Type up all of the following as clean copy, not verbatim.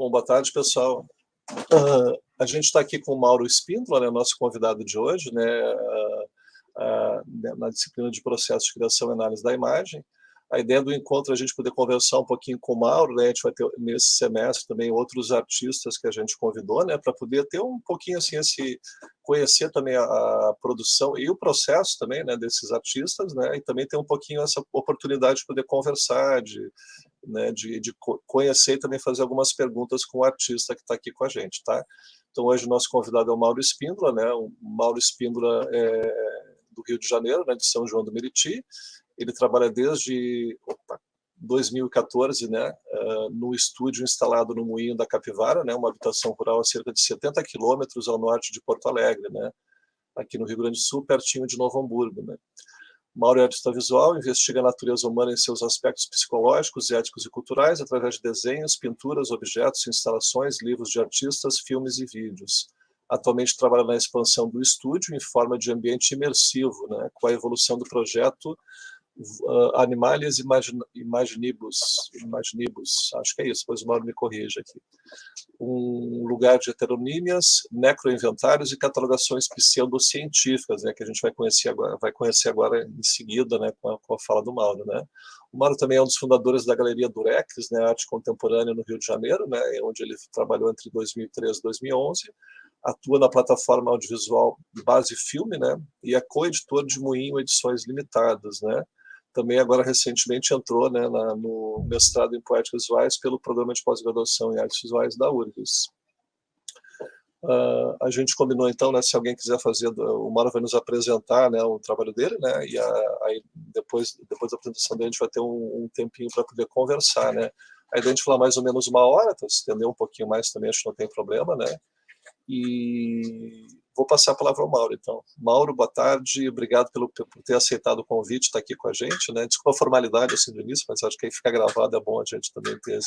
Bom, boa tarde, pessoal. A gente está aqui com o Mauro Espíndola, né, nosso convidado de hoje, né, na disciplina de processo de criação e análise da imagem. A ideia do encontro é a gente poder conversar um pouquinho com o Mauro, né, a gente vai ter nesse semestre também outros artistas que a gente convidou, né, para poder ter um pouquinho assim, conhecer também a produção e o processo também, né, desses artistas, né, e também ter um pouquinho essa oportunidade de poder conversar, né, de conhecer e também fazer algumas perguntas com o artista que está aqui com a gente, tá? Então hoje o nosso convidado é o Mauro Espíndola, né? O Mauro Espíndola é do Rio de Janeiro, né, de São João do Meriti. Ele trabalha desde 2014, né, no estúdio instalado no Moinho da Capivara, né, uma habitação rural a cerca de 70 quilômetros ao norte de Porto Alegre, né, aqui no Rio Grande do Sul, pertinho de Novo Hamburgo, né. Mauro é artista visual, investiga a natureza humana em seus aspectos psicológicos, éticos e culturais, através de desenhos, pinturas, objetos, instalações, livros de artistas, filmes e vídeos. Atualmente trabalha na expansão do estúdio em forma de ambiente imersivo, né, com a evolução do projeto Animales Imaginibus, acho que é isso, depois o Mauro me corrige aqui. Um lugar de heteronímias, necroinventários e catalogações pseudocientíficas, né, que a gente vai conhecer agora em seguida, né, com a fala do Mauro, né. O Mauro também é um dos fundadores da Galeria Durex, né, Arte Contemporânea no Rio de Janeiro, né, onde ele trabalhou entre 2013 e 2011, atua na plataforma audiovisual Base Filme, né, e é co-editor de Moinho Edições Limitadas, né. Também agora recentemente entrou, né, no mestrado em Poéticas Visuais pelo programa de pós-graduação em Artes Visuais da URGS. A gente combinou então, né, se alguém quiser fazer, o Mauro vai nos apresentar, né, o trabalho dele, né, e aí depois da apresentação dele a gente vai ter um tempinho para poder conversar, né. A ideia é a gente falar mais ou menos 1 hora, então, se estender um pouquinho mais também acho que não tem problema, né. E vou passar a palavra ao Mauro, então. Mauro, boa tarde, obrigado por ter aceitado o convite, estar aqui com a gente, né? Desculpa a formalidade assim do início, mas acho que aí fica gravado, é bom a gente também ter,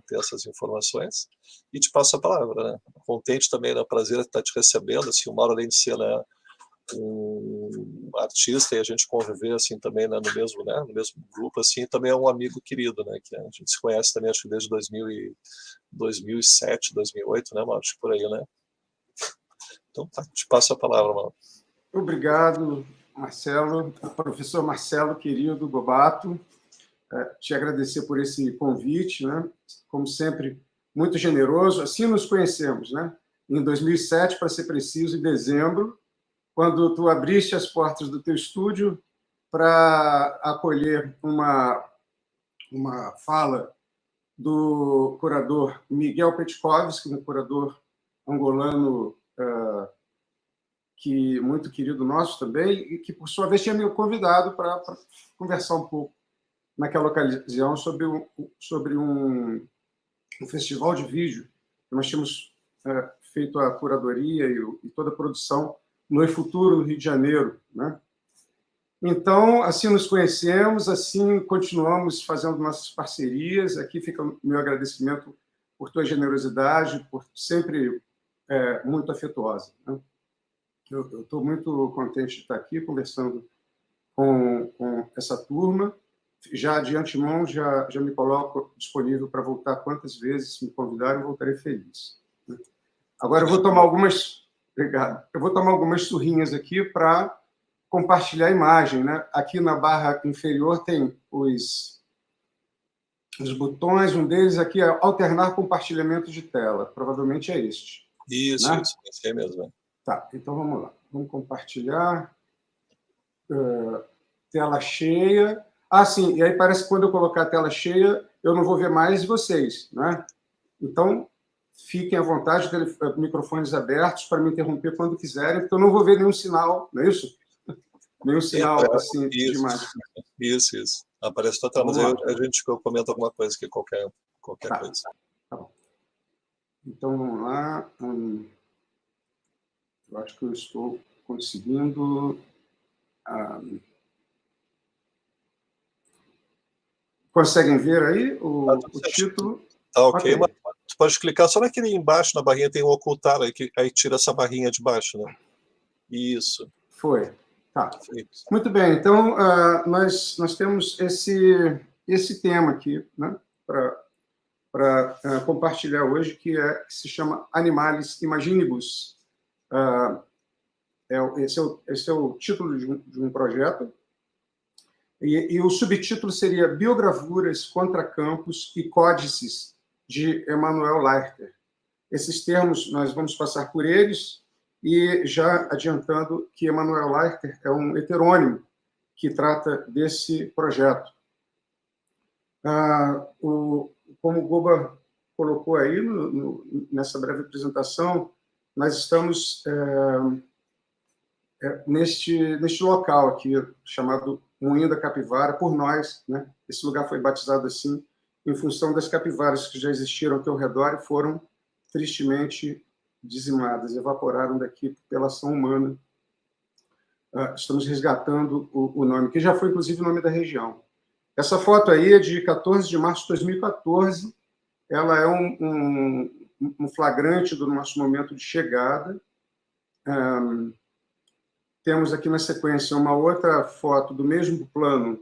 ter essas informações. E te passo a palavra, né? Contente também, né? Prazer estar te recebendo, assim, o Mauro, além de ser, né, um artista e a gente conviver assim também, né, no mesmo grupo, assim, também é um amigo querido, né? Que a gente se conhece também, acho que desde 2007, 2008, né, Mauro? Acho que por aí, né? Então, tá, te passo a palavra, Mauro. Obrigado, Marcelo, professor Marcelo, querido Gobato, te agradecer por esse convite, né? Como sempre, muito generoso. Assim nos conhecemos, né? Em 2007, para ser preciso, em dezembro, quando tu abriste as portas do teu estúdio para acolher uma fala do curador Miguel Petkovski, um curador angolano que muito querido nosso também, e que, por sua vez, tinha me convidado para conversar um pouco naquela ocasião sobre um festival de vídeo que nós tínhamos feito a curadoria e toda a produção no E-Futuro, no Rio de Janeiro, né? Então, assim nos conhecemos, assim continuamos fazendo nossas parcerias. Aqui fica o meu agradecimento por tua generosidade, por sempre muito afetuosa, né? Eu estou muito contente de estar aqui conversando com essa turma. Já de antemão, já me coloco disponível para voltar quantas vezes me convidarem, eu voltarei feliz. Agora eu vou tomar algumas... Obrigado. Eu vou tomar algumas surrinhas aqui para compartilhar a imagem, né? Aqui na barra inferior tem os botões, um deles aqui é alternar compartilhamento de tela. Provavelmente é este. Isso, né? Isso, esse aí mesmo. Tá, então vamos lá. Vamos compartilhar. Tela cheia. Ah, sim, e aí parece que quando eu colocar a tela cheia, eu não vou ver mais vocês, né? Então, fiquem à vontade, microfones abertos para me interromper quando quiserem, porque eu não vou ver nenhum sinal, não é isso? Nenhum sinal, assim, de imagem. Isso. Aparece total, mas aí eu comento alguma coisa aqui, qualquer coisa. Tá bom. Então, vamos lá. Eu acho que eu estou conseguindo... Conseguem ver aí o título? Tá ok, mas tu pode clicar só naquele embaixo, na barrinha tem o ocultar, aí tira essa barrinha de baixo, né? Isso. Foi. Tá. Feito. Muito bem, então nós temos esse tema aqui, né, para para compartilhar hoje, que se chama Animalis Imaginibus. Esse é o título de um projeto, e o subtítulo seria Biogravuras, Contracampos e Códices, de Emanuel Laerter. Esses termos, nós vamos passar por eles, e já adiantando que Emanuel Laerter é um heterônimo que trata desse projeto. Como o Goba colocou aí nessa breve apresentação, nós estamos neste local aqui, chamado Moinho da Capivara, por nós, né? Esse lugar foi batizado assim em função das capivaras que já existiram aqui ao redor e foram tristemente dizimadas, evaporaram daqui pela ação humana. Estamos resgatando o nome, que já foi, inclusive, o nome da região. Essa foto aí é de 14 de março de 2014. Ela é um flagrante do nosso momento de chegada. Temos aqui na sequência uma outra foto do mesmo plano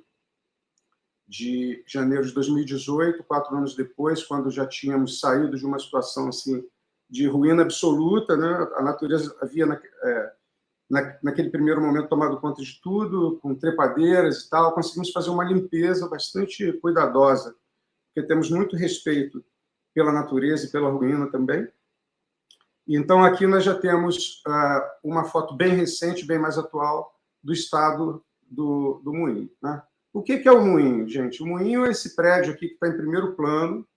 de janeiro de 2018, 4 anos depois, quando já tínhamos saído de uma situação assim de ruína absoluta, né? A natureza havia naquele primeiro momento tomado conta de tudo, com trepadeiras e tal. Conseguimos fazer uma limpeza bastante cuidadosa, porque temos muito respeito pela natureza e pela ruína também. Então, aqui nós já temos uma foto bem recente, bem mais atual, do estado do moinho, né? O que é o moinho, gente? O moinho é esse prédio aqui que está em primeiro plano.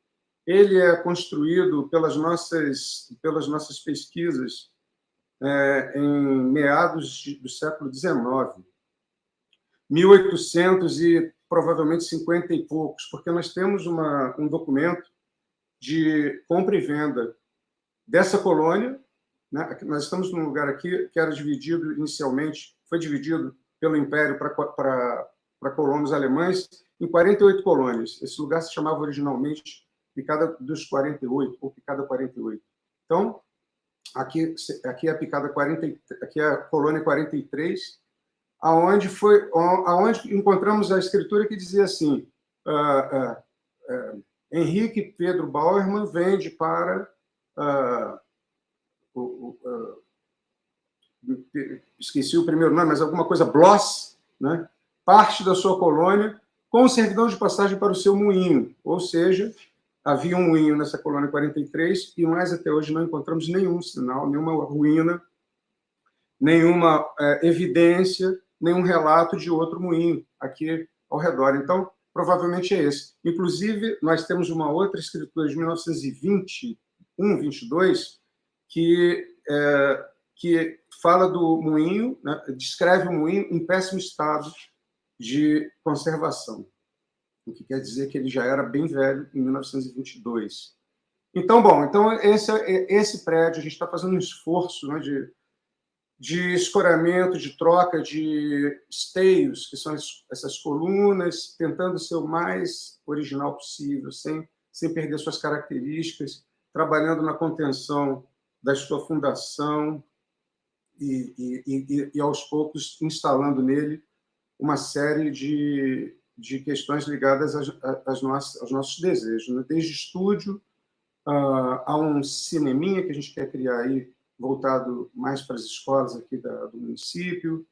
Ele é construído pelas nossas pesquisas em meados do século XIX, 1800 e provavelmente 50 e poucos, porque nós temos um documento de compra e venda dessa colônia, né? Nós estamos num lugar aqui que era dividido inicialmente, foi dividido pelo Império para colonos alemães em 48 colônias. Esse lugar se chamava originalmente Picada dos 48, ou Picada 48. Então, aqui é a Picada 40, aqui é a colônia 43, aonde encontramos a escritura que dizia assim: Henrique Pedro Bauermann vende para esqueci o primeiro nome, mas alguma coisa Bloss, né? Parte da sua colônia com servidão de passagem para o seu moinho, ou seja, havia um moinho nessa colônia 43 e mais até hoje não encontramos nenhum sinal, nenhuma ruína, nenhuma evidência, nenhum relato de outro moinho aqui ao redor. Então, provavelmente é esse. Inclusive, nós temos uma outra escritura de 1921, 22, que fala do moinho, né, descreve o moinho em péssimo estado de conservação, o que quer dizer que ele já era bem velho em 1922. Então, esse prédio, a gente está fazendo um esforço, né, de escoramento, de troca de esteios, que são essas colunas, tentando ser o mais original possível, sem perder suas características, trabalhando na contenção da sua fundação e aos poucos, instalando nele uma série de questões ligadas aos nossos desejos, né? Desde estúdio a um cineminha que a gente quer criar aí, voltado mais para as escolas aqui do município,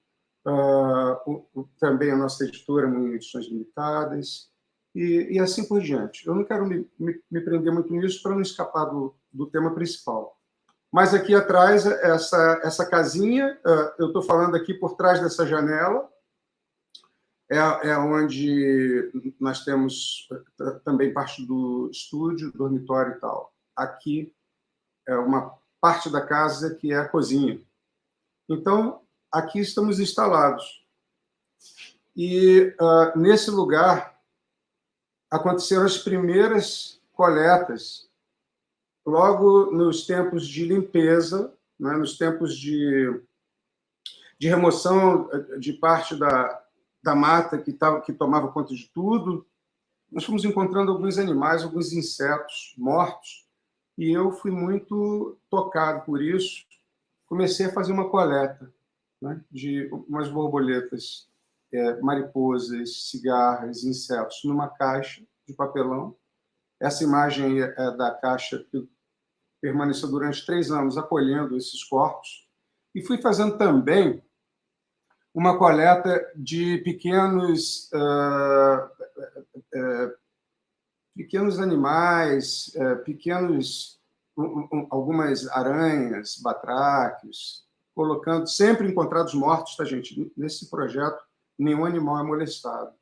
também a nossa editora, em edições limitadas, e assim por diante. Eu não quero me prender muito nisso para não escapar do tema principal. Mas aqui atrás, essa casinha, eu estou falando aqui por trás dessa janela, é onde nós temos também parte do estúdio, dormitório e tal. Aqui é uma parte da casa que é a cozinha. Então, aqui estamos instalados. E nesse lugar aconteceram as primeiras coletas, logo nos tempos de limpeza, né, nos tempos de remoção de parte da mata que tomava conta de tudo. Nós fomos encontrando alguns animais, alguns insetos mortos, e eu fui muito tocado por isso. Comecei a fazer uma coleta, né, de umas borboletas, mariposas, cigarras, insetos, numa caixa de papelão. Essa imagem é da caixa que permaneceu durante 3 anos acolhendo esses corpos. E fui fazendo também uma coleta de pequenos animais, algumas aranhas, batráquios, colocando, sempre encontrados mortos, tá, gente? Nesse projeto, nenhum animal é molestado.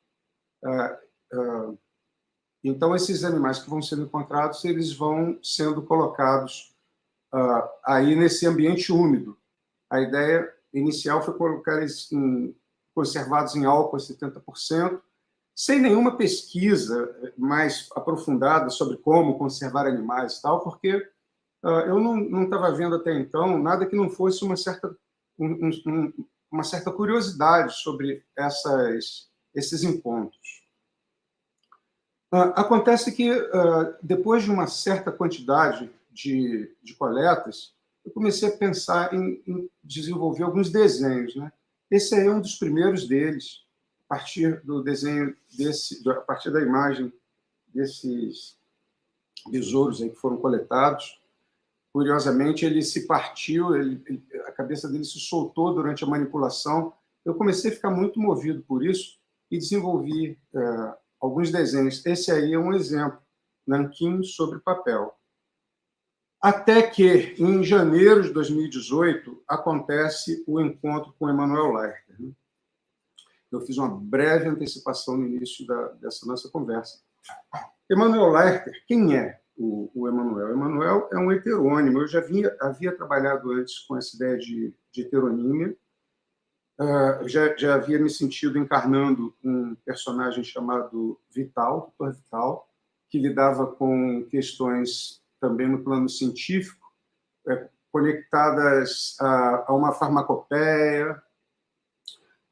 Então, esses animais que vão sendo encontrados, eles vão sendo colocados aí nesse ambiente úmido. A ideia inicial foi colocar eles conservados em álcool a 70%, sem nenhuma pesquisa mais aprofundada sobre como conservar animais e tal, porque eu não estava vendo até então nada que não fosse uma certa curiosidade sobre esses encontros. Acontece que, depois de uma certa quantidade de coletas, eu comecei a pensar em desenvolver alguns desenhos, né? Esse aí é um dos primeiros deles, a partir do desenho a partir da imagem desses besouros aí que foram coletados. Curiosamente, ele se partiu, a cabeça dele se soltou durante a manipulação. Eu comecei a ficar muito movido por isso e desenvolvi alguns desenhos. Esse aí é um exemplo, nanquim sobre papel. Até que, em janeiro de 2018, acontece o encontro com Emanuel Lerter. Eu fiz uma breve antecipação no início dessa nossa conversa. Emanuel Lerter, quem é o Emanuel? Emanuel é um heterônimo. Eu já havia trabalhado antes com essa ideia de heteronímia. Já havia me sentido encarnando um personagem chamado Vital, Dr. Vital, que lidava com questões também no plano científico, conectadas a uma farmacopeia,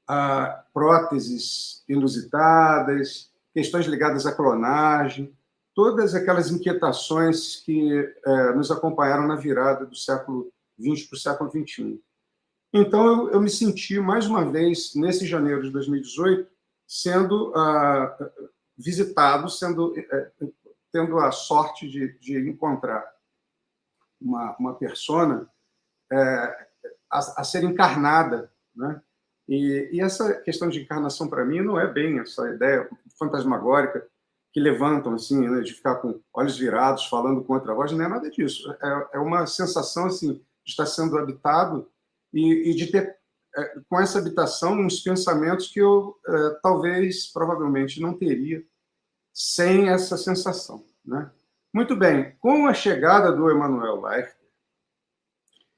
a próteses inusitadas, questões ligadas à clonagem, todas aquelas inquietações que nos acompanharam na virada do século XX para o século XXI. Então, eu me senti, mais uma vez, nesse janeiro de 2018, sendo visitado, tendo a sorte de encontrar uma persona a ser encarnada, né? E essa questão de encarnação, para mim, não é bem essa ideia fantasmagórica que levantam, assim, né, de ficar com olhos virados, falando com outra voz, não é nada disso. É uma sensação assim, de estar sendo habitado e de ter, com essa habitação, uns pensamentos que eu, talvez, provavelmente, não teria sem essa sensação, né? Muito bem, com a chegada do Emanuel Lerter,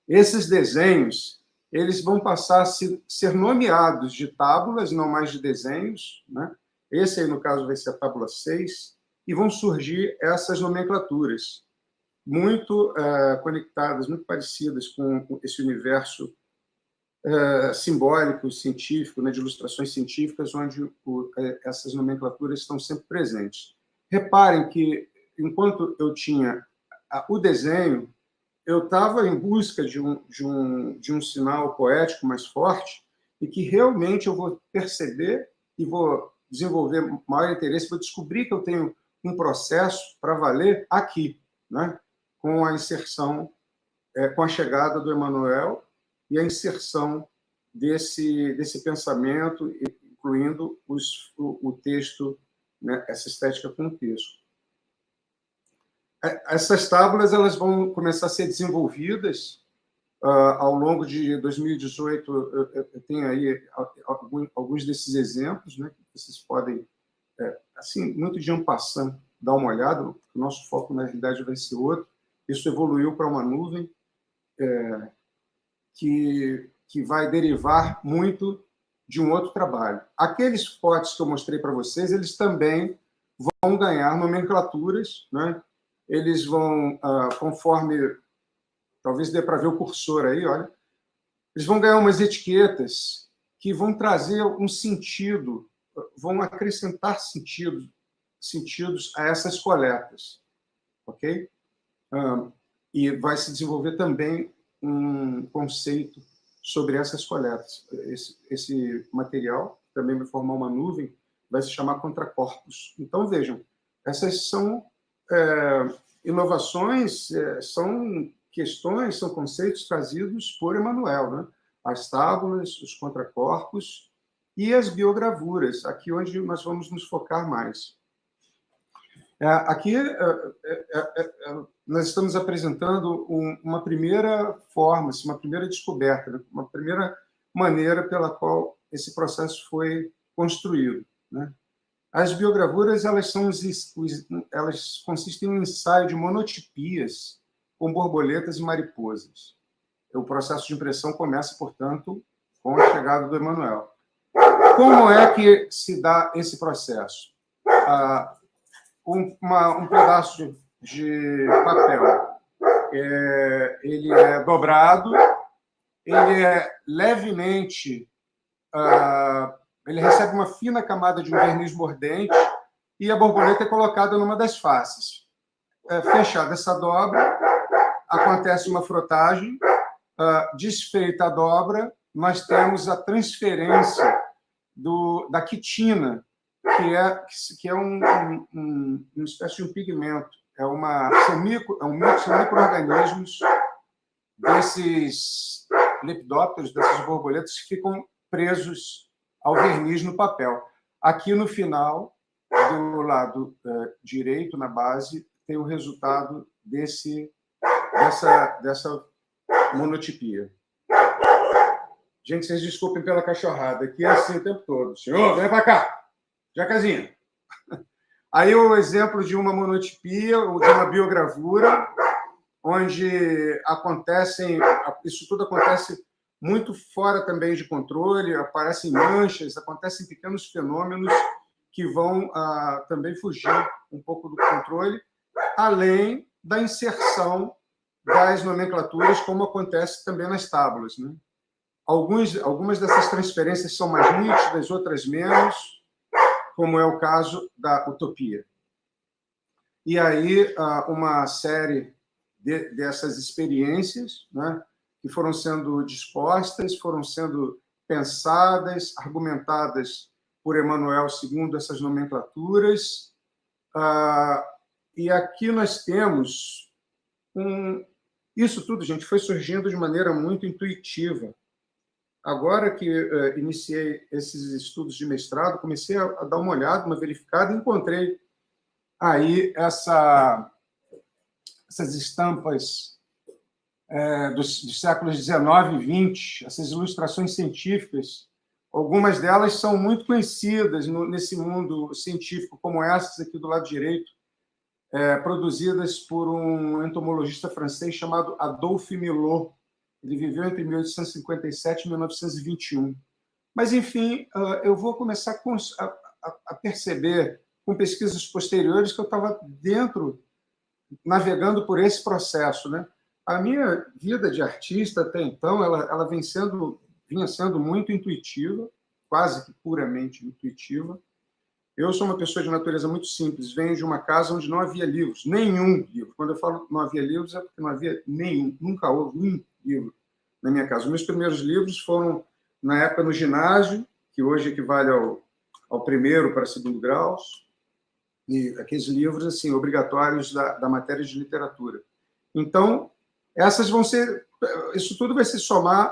esses desenhos eles vão passar a ser nomeados de tábulas, não mais de desenhos, né? Esse aí, no caso, vai ser a tábula 6, e vão surgir essas nomenclaturas muito conectadas, muito parecidas com esse universo simbólico, científico, né, de ilustrações científicas, onde essas nomenclaturas estão sempre presentes. Reparem que, enquanto eu tinha o desenho, eu estava em busca de um sinal poético mais forte e que realmente eu vou perceber e vou desenvolver maior interesse, vou descobrir que eu tenho um processo para valer aqui, né? Com a inserção, com a chegada do Emanuel e a inserção desse pensamento, incluindo o texto, né? Essa estética com o texto. Essas tábulas elas vão começar a ser desenvolvidas ao longo de 2018. Eu tenho aí alguns desses exemplos, né, que vocês podem, assim, muito de en passant, dar uma olhada. O nosso foco, na realidade, vai ser outro. Isso evoluiu para uma nuvem que vai derivar muito de um outro trabalho. Aqueles potes que eu mostrei para vocês, eles também vão ganhar nomenclaturas, né? Eles vão, conforme, talvez dê para ver o cursor aí, olha, eles vão ganhar umas etiquetas que vão trazer um sentido, vão acrescentar sentidos a essas coletas, ok? E vai se desenvolver também um conceito sobre essas coletas. Esse material também vai formar uma nuvem, vai se chamar contracorpos. Então, vejam, essas são inovações são questões, são conceitos trazidos por Emmanuel, né? As tábulas, os contracorpos e as biogravuras, aqui onde nós vamos nos focar mais. Aqui nós estamos apresentando uma primeira forma, uma primeira descoberta, né? Uma primeira maneira pela qual esse processo foi construído, né? As biogravuras elas consistem em um ensaio de monotipias com borboletas e mariposas. O processo de impressão começa, portanto, com a chegada do Emmanuel. Como é que se dá esse processo? Um pedaço de papel, ele é dobrado, ele é levemente, ele recebe uma fina camada de um verniz mordente e a borboleta é colocada numa das faces. Fechada essa dobra, acontece uma frotagem, desfeita a dobra, nós temos a transferência da quitina, que é uma espécie de um pigmento, são micro-organismos desses lepidópteros, dessas borboletas, que ficam presos ao verniz no papel. Aqui no final, do lado direito, na base, tem o resultado dessa monotipia. Gente, vocês desculpem pela cachorrada, aqui é assim o tempo todo. Senhor, vem para cá! Jacazinha. Aí o exemplo de uma monotipia, ou de uma biogravura, onde isso tudo acontece muito fora também de controle, aparecem manchas, acontecem pequenos fenômenos que vão também fugir um pouco do controle, além da inserção das nomenclaturas, como acontece também nas tábuas, né? Algumas dessas transferências são mais nítidas, outras menos, como é o caso da utopia. E aí, uma série dessas experiências, né, que foram sendo dispostas, foram sendo pensadas, argumentadas por Emmanuel segundo essas nomenclaturas. E aqui nós temos isso tudo, gente, foi surgindo de maneira muito intuitiva. Agora que iniciei esses estudos de mestrado, comecei a dar uma olhada, uma verificada, e encontrei aí essas estampas dos séculos XIX e XX, essas ilustrações científicas. Algumas delas são muito conhecidas nesse mundo científico, como essas aqui do lado direito, produzidas por um entomologista francês chamado Adolphe Milot. Ele viveu entre 1857 e 1921. Mas, enfim, eu vou começar a perceber, com pesquisas posteriores, que eu estava navegando por esse processo, né? A minha vida de artista, até então, ela vinha sendo muito intuitiva, quase que puramente intuitiva. Eu sou uma pessoa de natureza muito simples, venho de uma casa onde não havia livros, nenhum livro. Quando eu falo não havia livros, é porque não havia nenhum, nunca houve um livro na minha casa. Os meus primeiros livros foram, na época, no ginásio, que hoje equivale ao primeiro para segundo graus, e aqueles livros assim obrigatórios da matéria de literatura. Então, isso tudo vai se somar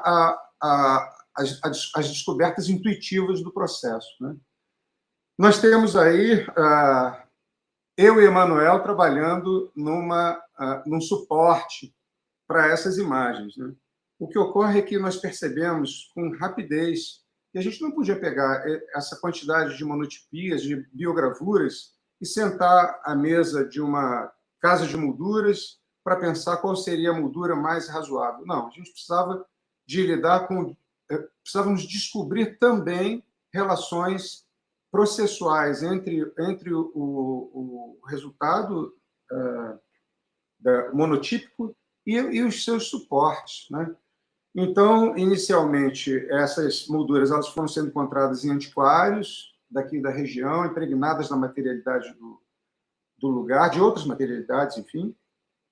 às descobertas intuitivas do processo, né? Nós temos aí eu e Emmanuel trabalhando num suporte para essas imagens, né? O que ocorre é que nós percebemos com rapidez que a gente não podia pegar essa quantidade de monotipias, de biogravuras, e sentar à mesa de uma casa de molduras para pensar qual seria a moldura mais razoável. Não, a gente precisava de lidar com... Precisávamos descobrir também relações processuais entre o resultado monotípico e os seus suportes, né? Então, inicialmente, essas molduras elas foram sendo encontradas em antiquários daqui da região, impregnadas na materialidade do lugar, de outras materialidades, enfim,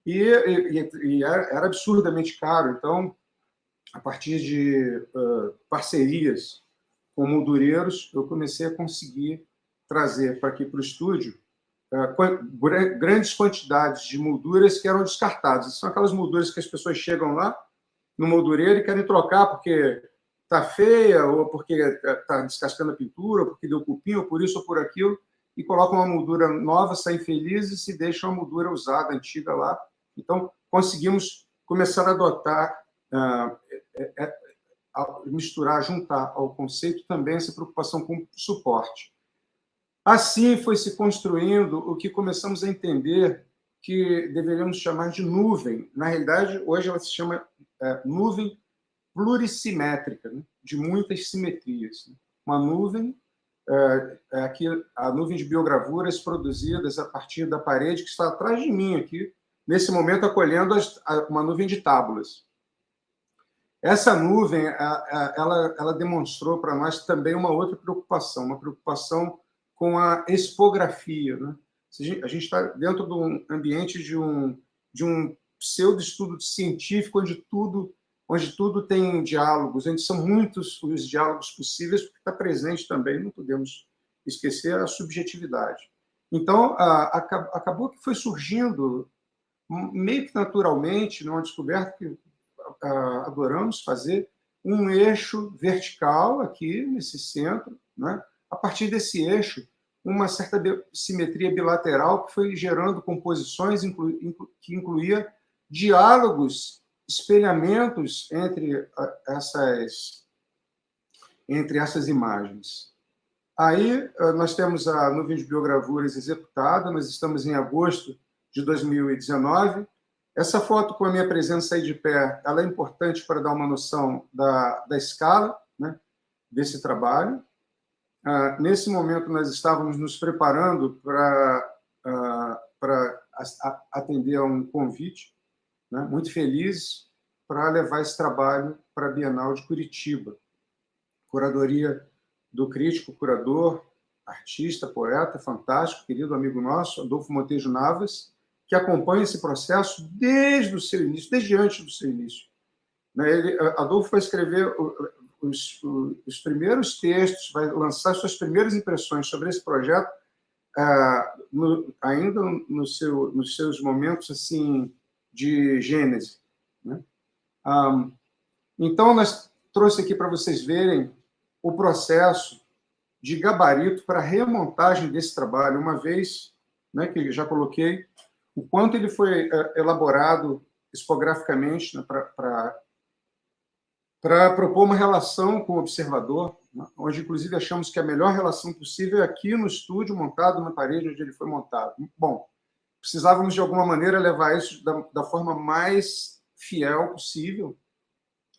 e era absurdamente caro. Então, a partir de parcerias com moldureiros, eu comecei a conseguir trazer para aqui para o estúdio grandes quantidades de molduras que eram descartadas. São aquelas molduras que as pessoas chegam lá no moldureiro e querem trocar porque está feia, ou porque está descascando a pintura, ou porque deu cupim, ou por isso ou por aquilo, e colocam uma moldura nova, saem felizes e deixam a moldura usada, antiga lá. Então, conseguimos começar a adotar, misturar, juntar ao conceito também essa preocupação com suporte. Assim foi se construindo o que começamos a entender que deveríamos chamar de nuvem. Na realidade, hoje ela se chama nuvem plurissimétrica, né? De muitas simetrias. Uma nuvem, aqui, a nuvem de biogravuras produzidas a partir da parede que está atrás de mim aqui, nesse momento acolhendo uma nuvem de tábulas. Essa nuvem, ela demonstrou para nós também uma outra preocupação, uma preocupação com a expografia, né? A gente está dentro de um ambiente de um pseudo-estudo científico onde tudo tem diálogos, onde são muitos os diálogos possíveis, porque está presente também, não podemos esquecer, a subjetividade. Então, acabou que foi surgindo, meio que naturalmente, numa descoberta que adoramos fazer, um eixo vertical aqui, nesse centro, né? A partir desse eixo, uma certa simetria bilateral que foi gerando composições que incluía diálogos, espelhamentos entre essas imagens. Aí nós temos a nuvem de biogravuras executada, nós estamos em agosto de 2019. Essa foto com a minha presença aí de pé, ela é importante para dar uma noção da escala, né, desse trabalho. Nesse momento, nós estávamos nos preparando para atender a um convite, né, muito felizes, para levar esse trabalho para a Bienal de Curitiba. Curadoria do crítico, curador, artista, poeta, fantástico, querido amigo nosso, Adolfo Montejo Navas, que acompanha esse processo desde o seu início, desde antes do seu início. Adolfo vai escrever os primeiros textos, vai lançar suas primeiras impressões sobre esse projeto ainda nos seus momentos assim de gênese, né? Então, nós trouxe aqui para vocês verem o processo de gabarito para a remontagem desse trabalho, uma vez, né, que já coloquei, o quanto ele foi elaborado expograficamente, né, para propor uma relação com o observador, né, onde, inclusive, achamos que a melhor relação possível é aqui no estúdio, montado na parede onde ele foi montado. Bom, precisávamos, de alguma maneira, levar isso da forma mais fiel possível,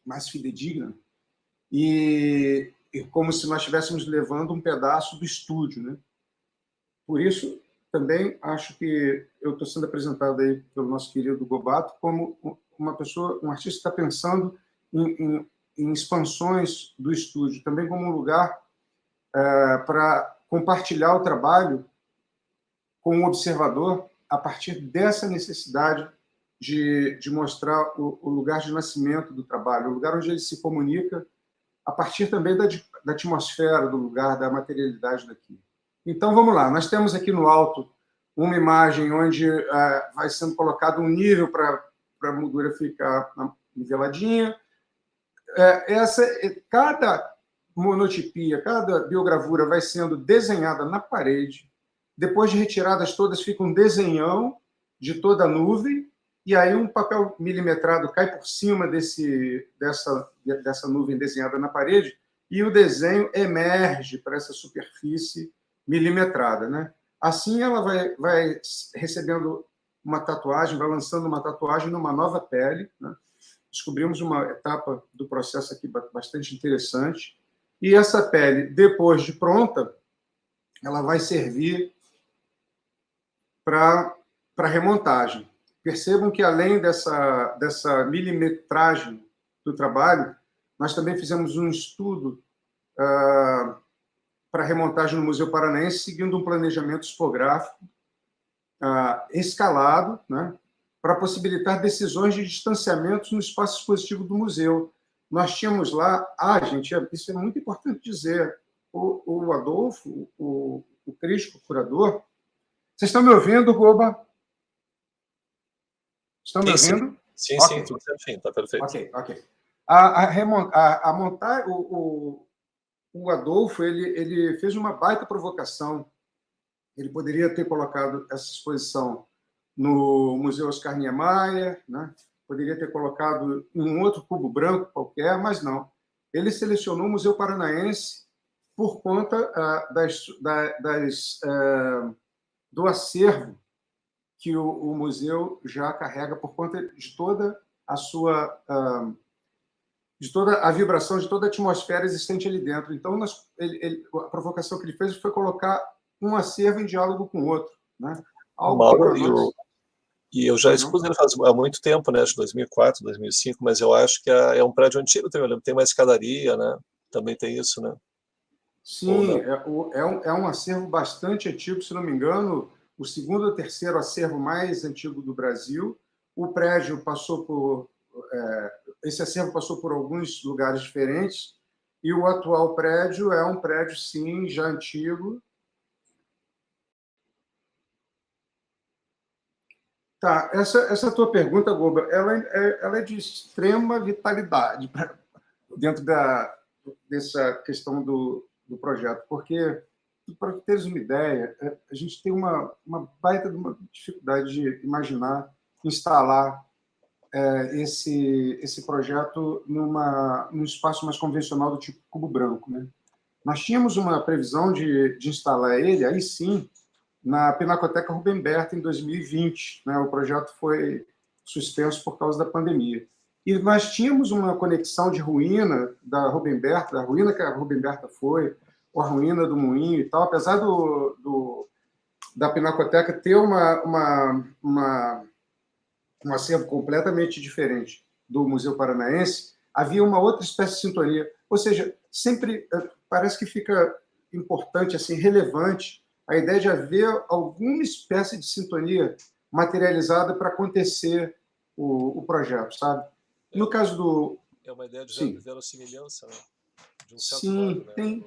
mais fidedigna, e como se nós estivéssemos levando um pedaço do estúdio, né? Por isso, também acho que eu estou sendo apresentado aí pelo nosso querido Gobato como uma pessoa, um artista que está pensando em expansões do estúdio, também como um lugar para compartilhar o trabalho com o observador a partir dessa necessidade de mostrar o lugar de nascimento do trabalho, o lugar onde ele se comunica, a partir também da atmosfera do lugar, da materialidade daqui. Então, vamos lá. Nós temos aqui no alto uma imagem onde vai sendo colocado um nível para a moldura ficar niveladinha. Cada monotipia, cada biogravura vai sendo desenhada na parede. Depois de retiradas todas, fica um desenhão de toda a nuvem, e aí um papel milimetrado cai por cima dessa nuvem desenhada na parede, e o desenho emerge para essa superfície milimetrada, né? Assim, ela vai recebendo uma tatuagem, vai lançando uma tatuagem numa nova pele, né? Descobrimos uma etapa do processo aqui bastante interessante, e essa pele, depois de pronta, ela vai servir para remontagem. Percebam que, além dessa milimetragem do trabalho, nós também fizemos um estudo para remontagem no Museu Paranaense, seguindo um planejamento expográfico escalado, né, para possibilitar decisões de distanciamento no espaço expositivo do museu. Nós tínhamos lá... gente, isso é muito importante dizer. O Adolfo, o crítico, o curador, Vocês estão me ouvindo, Goba? Estão me ouvindo? Sim, okay. Sim, tudo certinho, está perfeito. Ok. A montar, o Adolfo, ele fez uma baita provocação. Ele poderia ter colocado essa exposição no Museu Oscar Niemeyer, né? Poderia ter colocado em um outro cubo branco qualquer, mas não. Ele selecionou o Museu Paranaense por conta do acervo que o museu já carrega, por conta de toda a sua de toda a vibração, de toda a atmosfera existente ali dentro. Então, a provocação que ele fez foi colocar um acervo em diálogo com o outro, né? Algo Mauro, e eu já expus ele há muito tempo, né? Acho que 2004, 2005, mas eu acho que é um prédio antigo, tem uma escadaria, né? Também tem isso, né? Sim, é um acervo bastante antigo, se não me engano, o segundo ou terceiro acervo mais antigo do Brasil. O prédio passou por... esse acervo passou por alguns lugares diferentes, e o atual prédio é um prédio, sim, já antigo. Tá, essa tua pergunta, Goba, ela é de extrema vitalidade dentro dessa questão do projeto, porque, para teres uma ideia, a gente tem uma baita de uma dificuldade de imaginar, instalar esse projeto num espaço mais convencional do tipo cubo branco, né? Nós tínhamos uma previsão de instalar ele, aí sim, na Pinacoteca Rubem Berta, em 2020. Né? O projeto foi suspenso por causa da pandemia. E nós tínhamos uma conexão de ruína da Rubem Berta, da ruína que a Rubem Berta foi, com a ruína do Moinho e tal, apesar da Pinacoteca ter um acervo completamente diferente do Museu Paranaense, havia uma outra espécie de sintonia. Ou seja, sempre parece que fica importante, assim, relevante, a ideia de haver alguma espécie de sintonia materializada para acontecer o projeto, sabe? No caso do... É uma ideia de verossimilhança, né? De um certo Sim, modo, né? tem...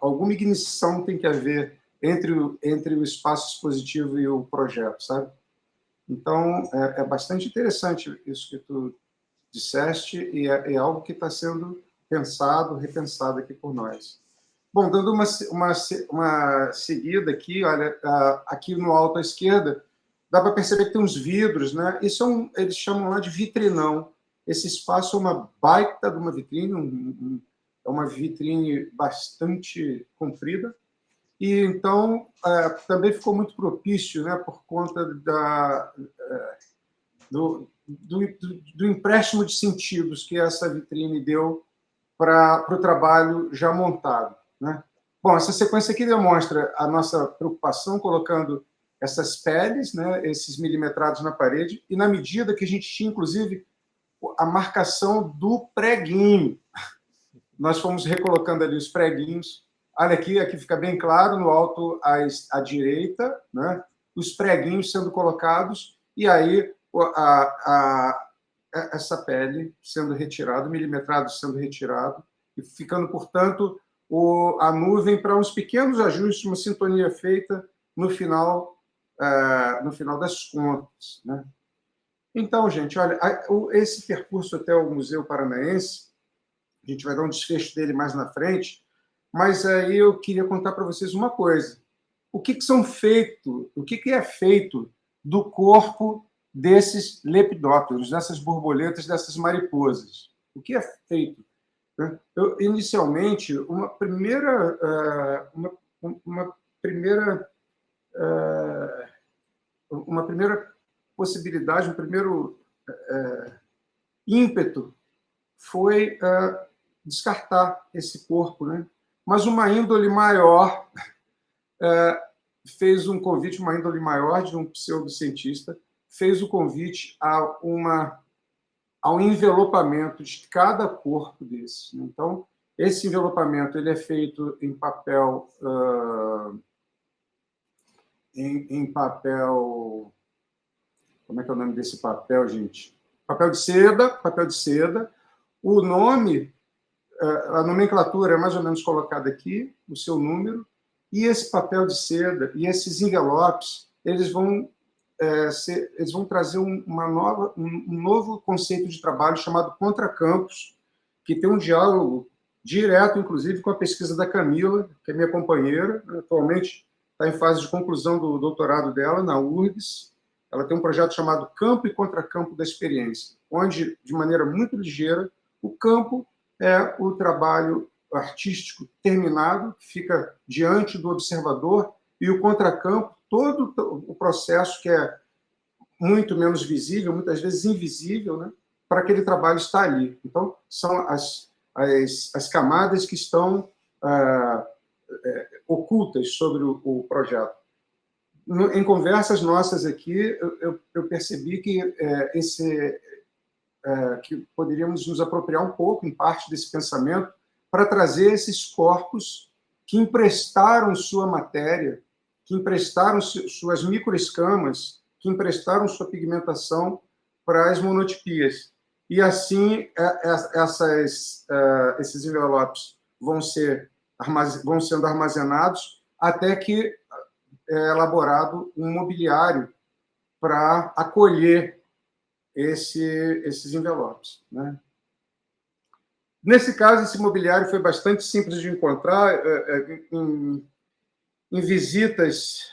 alguma ignição tem que haver entre o espaço expositivo e o projeto, sabe? Então, é bastante interessante isso que tu disseste, e é algo que está sendo pensado, repensado aqui por nós. Bom, dando uma seguida aqui, olha, aqui no alto à esquerda, dá para perceber que tem uns vidros, né? Isso eles chamam lá de vitrinão. Esse espaço é uma baita de uma vitrine, é uma vitrine bastante comprida, e então também ficou muito propício, né, por conta do empréstimo de sentidos que essa vitrine deu para o trabalho já montado, né? Bom, essa sequência aqui demonstra a nossa preocupação colocando essas peles, né, esses milimetrados na parede, e na medida que a gente tinha, inclusive, a marcação do preguinho. Nós fomos recolocando ali os preguinhos. Olha aqui fica bem claro, no alto à direita, né, os preguinhos sendo colocados, e aí essa pele sendo retirada, o milimetrado sendo retirado, e ficando, portanto, a nuvem para uns pequenos ajustes, uma sintonia feita no final das contas, né? Então, gente, olha, esse percurso até o Museu Paranaense, a gente vai dar um desfecho dele mais na frente, mas aí eu queria contar para vocês uma coisa. O que é feito do corpo desses lepidópteros, dessas borboletas, dessas mariposas? O que é feito? Inicialmente, uma primeira possibilidade, um primeiro ímpeto foi descartar esse corpo, né? Mas uma índole maior fez um convite, uma índole maior de um pseudocientista, fez o convite ao envelopamento de cada corpo desse. Então, esse envelopamento ele é feito em papel... em papel... Como é que é o nome desse papel, gente? Papel de seda. O nome, a nomenclatura é mais ou menos colocada aqui, o seu número, E esse papel de seda e esses envelopes, eles vão trazer um novo conceito de trabalho chamado contracampos, que tem um diálogo direto, inclusive, com a pesquisa da Camila, que é minha companheira, atualmente está em fase de conclusão do doutorado dela, na URGS. Ela tem um projeto chamado Campo e Contracampo da Experiência, onde, de maneira muito ligeira, o campo é o trabalho artístico terminado, que fica diante do observador, e o contracampo, todo o processo que é muito menos visível, muitas vezes invisível, né, para aquele trabalho estar ali. Então, são as camadas que estão ocultas sobre o projeto. Em conversas nossas aqui, eu percebi que que poderíamos nos apropriar um pouco, em parte, desse pensamento, para trazer esses corpos que emprestaram sua matéria, que emprestaram suas microescamas, que emprestaram sua pigmentação para as monotipias. E, assim, esses envelopes vão sendo armazenados até que é elaborado um mobiliário para acolher esses envelopes, né? Nesse caso, esse mobiliário foi bastante simples de encontrar em visitas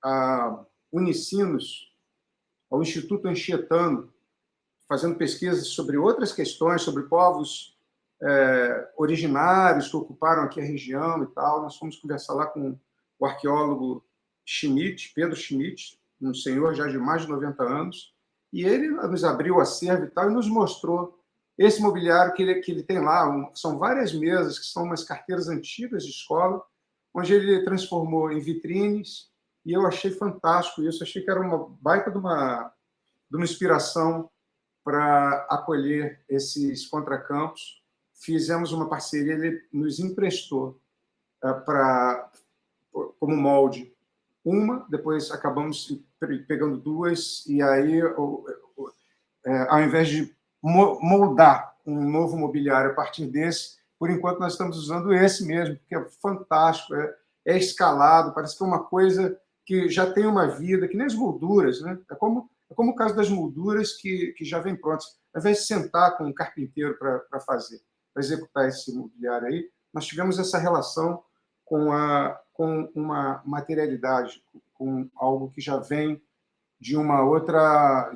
a Unicinos, ao Instituto Anchietano, fazendo pesquisas sobre outras questões, sobre povos originários que ocuparam aqui a região e tal. Nós fomos conversar lá com o arqueólogo Schmidt, Pedro Schmidt, um senhor já de mais de 90 anos, e ele nos abriu o acervo e tal, e nos mostrou esse mobiliário que ele tem lá. São várias mesas, que são umas carteiras antigas de escola, onde ele transformou em vitrines, e eu achei fantástico isso. Achei que era uma baita de uma inspiração para acolher esses contracampos. Fizemos uma parceria, ele nos emprestou como molde depois acabamos pegando duas, e aí, ao invés de moldar um novo mobiliário a partir desse, por enquanto nós estamos usando esse mesmo, que é fantástico, é escalado, parece que é uma coisa que já tem uma vida, que nem as molduras, né? É como o caso das molduras que já vem prontas. Ao invés de sentar com um carpinteiro para executar esse mobiliário aí, nós tivemos essa relação com uma materialidade, com algo que já vem de uma outra,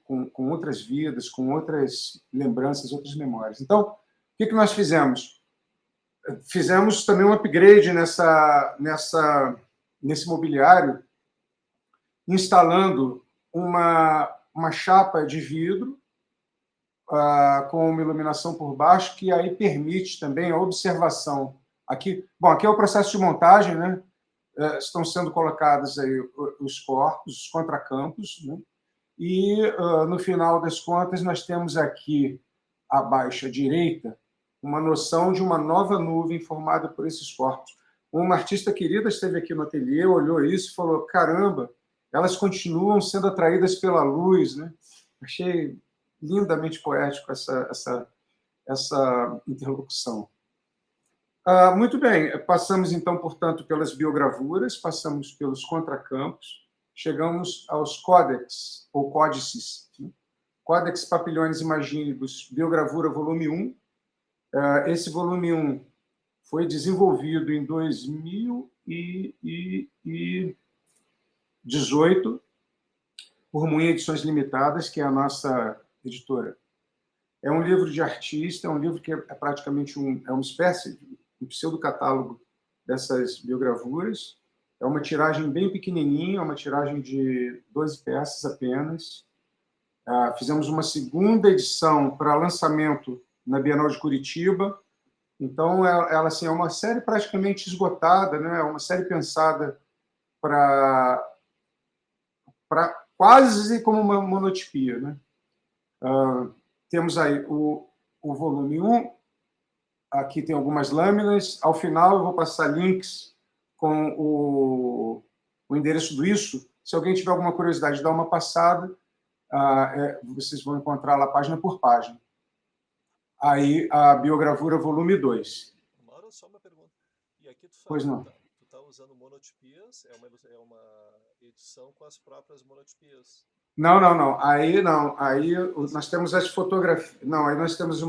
com outras vidas, com outras lembranças, outras memórias. Então, o que nós fizemos? Fizemos também um upgrade nesse mobiliário, instalando uma chapa de vidro com uma iluminação por baixo, que aí permite também a observação. Aqui é o processo de montagem, né? Estão sendo colocados aí os corpos, os contracampos, né? E, no final das contas, nós temos aqui, abaixo à direita, uma noção de uma nova nuvem formada por esses corpos. Uma artista querida esteve aqui no ateliê, olhou isso e falou: caramba, elas continuam sendo atraídas pela luz, né? Achei lindamente poético essa interlocução. Muito bem, passamos, então, portanto, pelas biogravuras, passamos pelos contracampos, chegamos aos códex, ou códices. Codex Papiliones Imagínibus, biogravura volume 1. Esse volume 1 foi desenvolvido em 2018 por Moinha Edições Limitadas, que é a nossa editora. É um livro de artista, é um livro que é praticamente uma espécie de um pseudo-catálogo dessas biogravuras. É uma tiragem bem pequenininha, uma tiragem de 12 peças apenas. Fizemos uma segunda edição para lançamento na Bienal de Curitiba. Então, ela assim, é uma série praticamente esgotada, né? É uma série pensada para quase como uma monotipia, né? Temos aí o volume 1, aqui tem algumas lâminas. Ao final, eu vou passar links com o endereço do Isso. Se alguém tiver alguma curiosidade, dá uma passada. Vocês vão encontrar lá página por página. Aí, a biogravura volume 2. Mauro, só uma pergunta. E aqui tu Pois não. Tu tá usando monotipias, é uma edição com as próprias monotipias. Não. Aí não. Aí nós temos as fotografias. Não, aí nós temos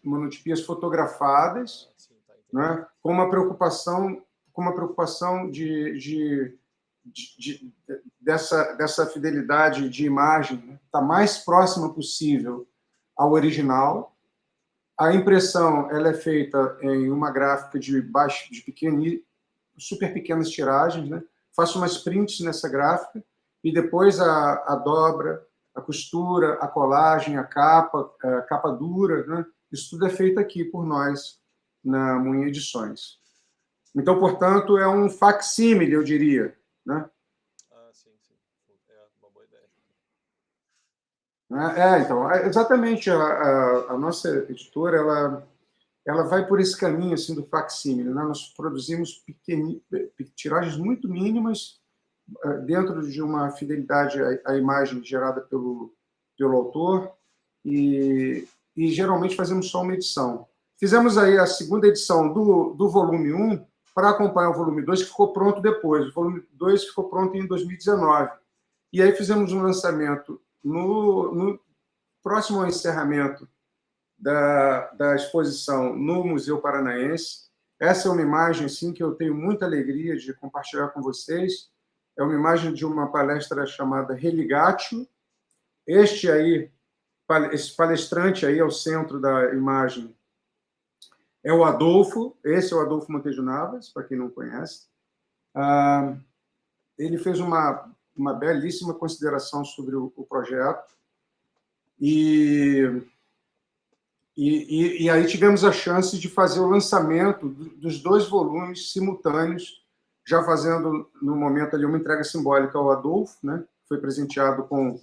monotipias fotografadas, Sim, tá, entendi. né? Com uma preocupação dessa fidelidade de imagem, tá mais próxima possível ao original. A impressão ela é feita em uma gráfica de super pequenas tiragens, né? Faço umas prints nessa gráfica e depois a dobra, a costura, a colagem, a capa dura, né? Isso tudo é feito aqui por nós na Moinha Edições. Então, portanto, é um facsímile, eu diria, né? Sim. É uma boa ideia. Então, exatamente, a nossa editora, ela vai por esse caminho assim, do facsímile, né? Nós produzimos tiragens muito mínimas dentro de uma fidelidade à imagem gerada pelo autor e geralmente fazemos só uma edição. Fizemos aí a segunda edição do volume 1 para acompanhar o volume 2, que ficou pronto depois. O volume 2 ficou pronto em 2019. E aí fizemos um lançamento no próximo ao encerramento da exposição no Museu Paranaense. Essa é uma imagem assim, que eu tenho muita alegria de compartilhar com vocês. É uma imagem de uma palestra chamada Religatio. Esse palestrante aí ao centro da imagem é o Adolfo. Esse é o Adolfo Montejo Navas, para quem não conhece. Ele fez uma belíssima consideração sobre o projeto. E aí tivemos a chance de fazer o lançamento dos 2 volumes simultâneos, já fazendo, no momento, ali uma entrega simbólica ao Adolfo, né? Foi presenteado com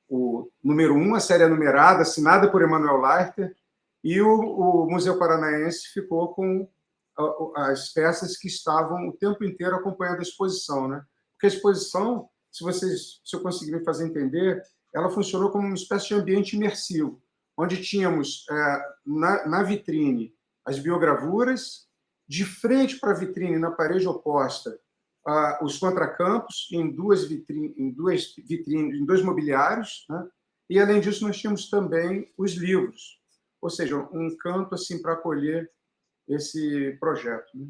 o número 1, a série numerada, assinada por Emanuel Leiter, e o Museu Paranaense ficou com as peças que estavam o tempo inteiro acompanhando a exposição, né? Porque a exposição, se eu conseguir me fazer entender, ela funcionou como uma espécie de ambiente imersivo, onde tínhamos na vitrine as biogravuras, de frente para a vitrine, na parede oposta, os contracampos em 2 vitrines, em 2 mobiliários, né? E além disso nós tínhamos também os livros, ou seja, um canto assim para acolher esse projeto, né?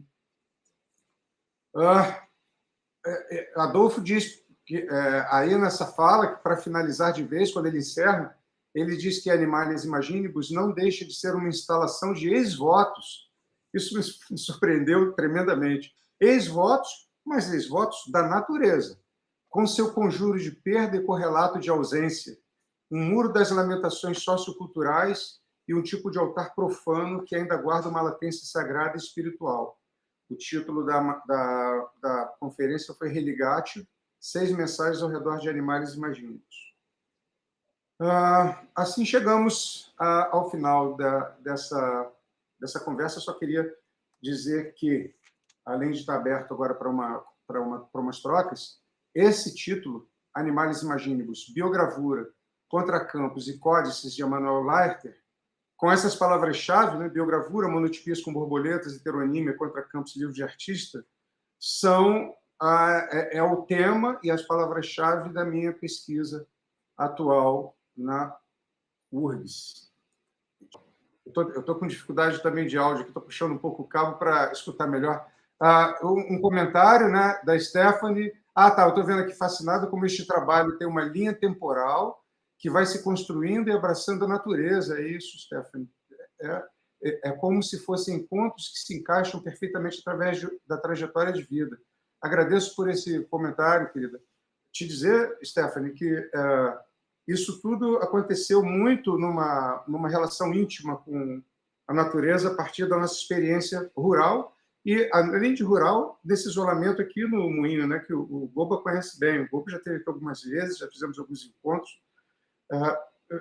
Adolfo diz que aí nessa fala, para finalizar de vez, quando ele encerra, ele diz que Animales Imaginibus não deixa de ser uma instalação de ex-votos. Isso me surpreendeu tremendamente. Ex-votos, mas ex-votos da natureza, com seu conjuro de perda e correlato de ausência, um muro das lamentações socioculturais e um tipo de altar profano que ainda guarda uma latência sagrada e espiritual. O título da conferência foi Religatio, 6 mensagens ao redor de Animales Imaginibus. Assim chegamos ao final dessa conversa. Só queria dizer que, além de estar aberto agora para umas trocas, esse título, Animales Imaginibus, biogravura, contracampos e códices de Emanuel Leiter, com essas palavras-chave, né, biogravura, monotipias com borboletas, heteronímia, contracampos, livro de artista, são o tema e as palavras-chave da minha pesquisa atual na URGS. Eu estou com dificuldade também de áudio, estou puxando um pouco o cabo para escutar melhor. Um comentário, né, da Stephanie. Eu estou vendo aqui fascinado como este trabalho tem uma linha temporal que vai se construindo e abraçando a natureza. É isso, Stephanie. É como se fossem encontros que se encaixam perfeitamente através da trajetória de vida. Agradeço por esse comentário, querida. Te dizer, Stephanie, que isso tudo aconteceu muito numa relação íntima com a natureza a partir da nossa experiência rural e, além de rural, desse isolamento aqui no Moinho, né, que o Goba conhece bem. O Goba já esteve aqui algumas vezes, já fizemos alguns encontros.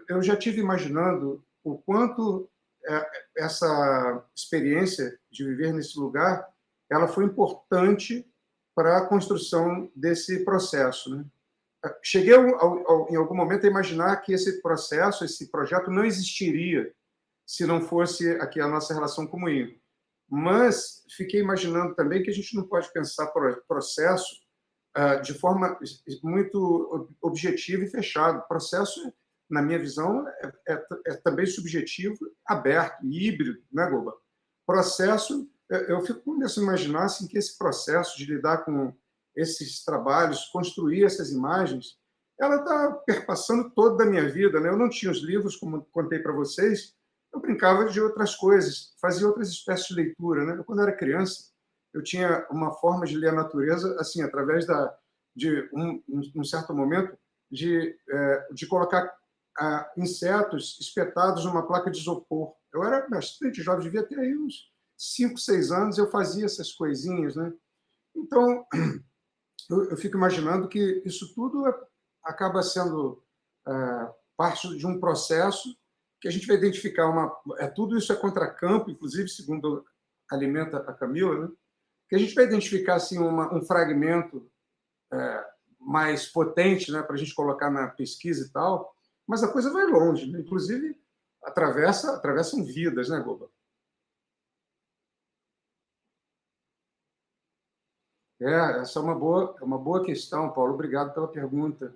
Eu já tive imaginando o quanto essa experiência de viver nesse lugar ela foi importante para a construção desse processo, né? Cheguei em algum momento a imaginar que esse processo, esse projeto não existiria se não fosse aqui a nossa relação com o Moinho. mas fiquei imaginando também que a gente não pode pensar processo de forma muito objetiva e fechada. O processo, na minha visão, é também subjetivo, aberto, híbrido, né, Goba? Processo, eu fico começando a imaginar assim, que esse processo de lidar com esses trabalhos, construir essas imagens, ela está perpassando toda a minha vida, né? Eu não tinha os livros, como contei para vocês, eu brincava de outras coisas, fazia outras espécies de leitura, né? Quando eu era criança, eu tinha uma forma de ler a natureza, assim, através de um certo momento, de colocar insetos espetados numa placa de isopor. Eu era bastante jovem, devia ter aí uns 5, 6 anos, eu fazia essas coisinhas, né? Então, eu fico imaginando que isso tudo acaba sendo parte de um processo que a gente vai identificar tudo isso é contracampo, inclusive, segundo alimenta a Camila, né? Que a gente vai identificar assim, um fragmento mais potente, né, para a gente colocar na pesquisa e tal, mas a coisa vai longe, né? Inclusive atravessam vidas, né, Goba? Essa é uma boa questão, Paulo. Obrigado pela pergunta.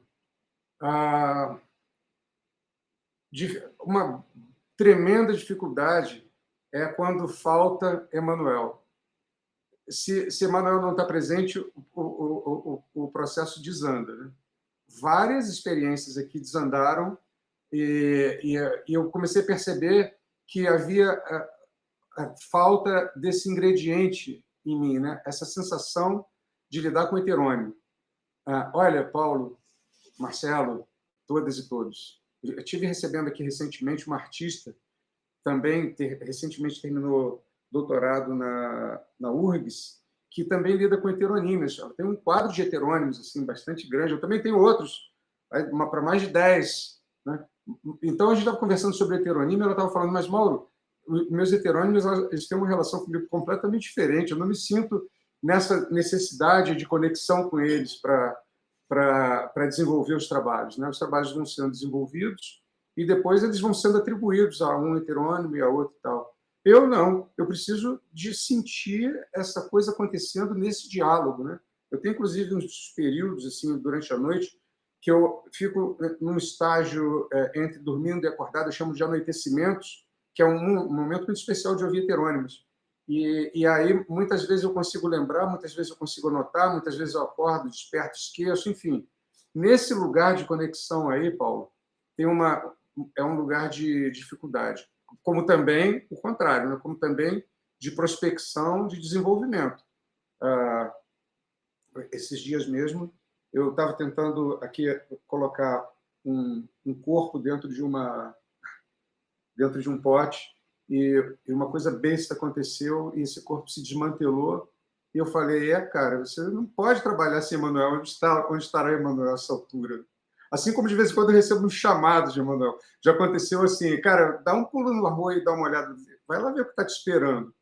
Uma tremenda dificuldade é quando falta Emanuel. Se Emanuel não está presente, o processo desanda, né? Várias experiências aqui desandaram e eu comecei a perceber que havia a falta desse ingrediente em mim, né? Essa sensação de lidar com o heterônimo. Olha, Paulo, Marcelo, todas e todos, eu estive recebendo aqui recentemente uma artista, também recentemente terminou doutorado na URGS, que também lida com heteronímias. Ela tem um quadro de heterônimos assim, bastante grande. Eu também tenho outros, para mais de 10. Né? Então, a gente estava conversando sobre heteronímia, ela estava falando, mas, Mauro, meus heterônimos eles têm uma relação comigo completamente diferente. Eu não me sinto nessa necessidade de conexão com eles para desenvolver os trabalhos. Né? Os trabalhos vão sendo desenvolvidos e depois eles vão sendo atribuídos a um heterônimo e a outro e tal. Eu não, eu preciso de sentir essa coisa acontecendo nesse diálogo, né? Eu tenho, inclusive, uns períodos, assim, durante a noite, que eu fico num estágio entre dormindo e acordado, eu chamo de anoitecimentos, que é um momento muito especial de ouvir heterônimos. E aí, muitas vezes eu consigo lembrar, muitas vezes eu consigo anotar, muitas vezes eu acordo, desperto, esqueço, enfim. Nesse lugar de conexão aí, Paulo, é um lugar de dificuldade. Como também o contrário, né? Como também de prospecção, de desenvolvimento. Esses dias mesmo, eu estava tentando aqui colocar um corpo dentro de um pote e uma coisa besta aconteceu e esse corpo se desmantelou e eu falei, cara, você não pode trabalhar sem Emanuel. Onde estará Emanuel a essa altura? Assim como de vez em quando eu recebo um chamado de Emanuel. Já aconteceu assim, cara, dá um pulo no arroio e dá uma olhada, vai lá ver o que está te esperando.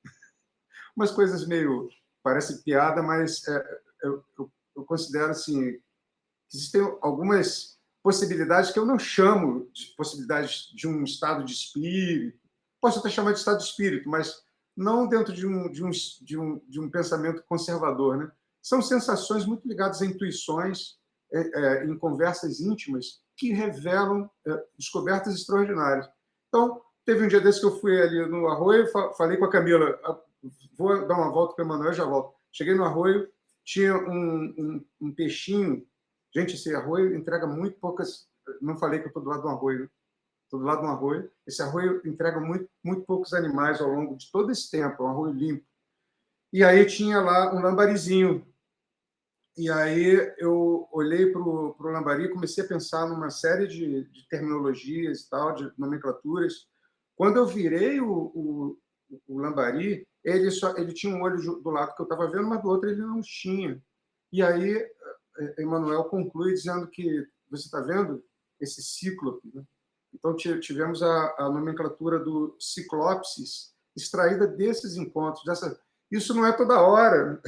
Umas coisas meio, parece piada, mas eu considero assim, que existem algumas possibilidades que eu não chamo de possibilidades de um estado de espírito. Posso até chamar de estado de espírito, mas não dentro de um pensamento conservador, né? São sensações muito ligadas a intuições, em conversas íntimas que revelam descobertas extraordinárias. Então, teve um dia desse que eu fui ali no arroio, falei com a Camila, vou dar uma volta com o Emanuel e já volto. Cheguei no arroio, tinha um peixinho. Gente, esse arroio entrega muito poucas... Não falei que eu estou do lado de um arroio, né? Estou do lado de um arroio. Esse arroio entrega muito poucos animais ao longo de todo esse tempo, é um arroio limpo. E aí tinha lá um lambarizinho. E aí eu olhei para o lambari e comecei a pensar numa série de terminologias e tal, de nomenclaturas. Quando eu virei o lambari, ele tinha um olho do lado que eu estava vendo, mas do outro ele não tinha. E aí Emanuel conclui dizendo que, você está vendo esse cíclope, né? Então tivemos a nomenclatura do ciclopsis extraída desses encontros. Isso não é toda hora.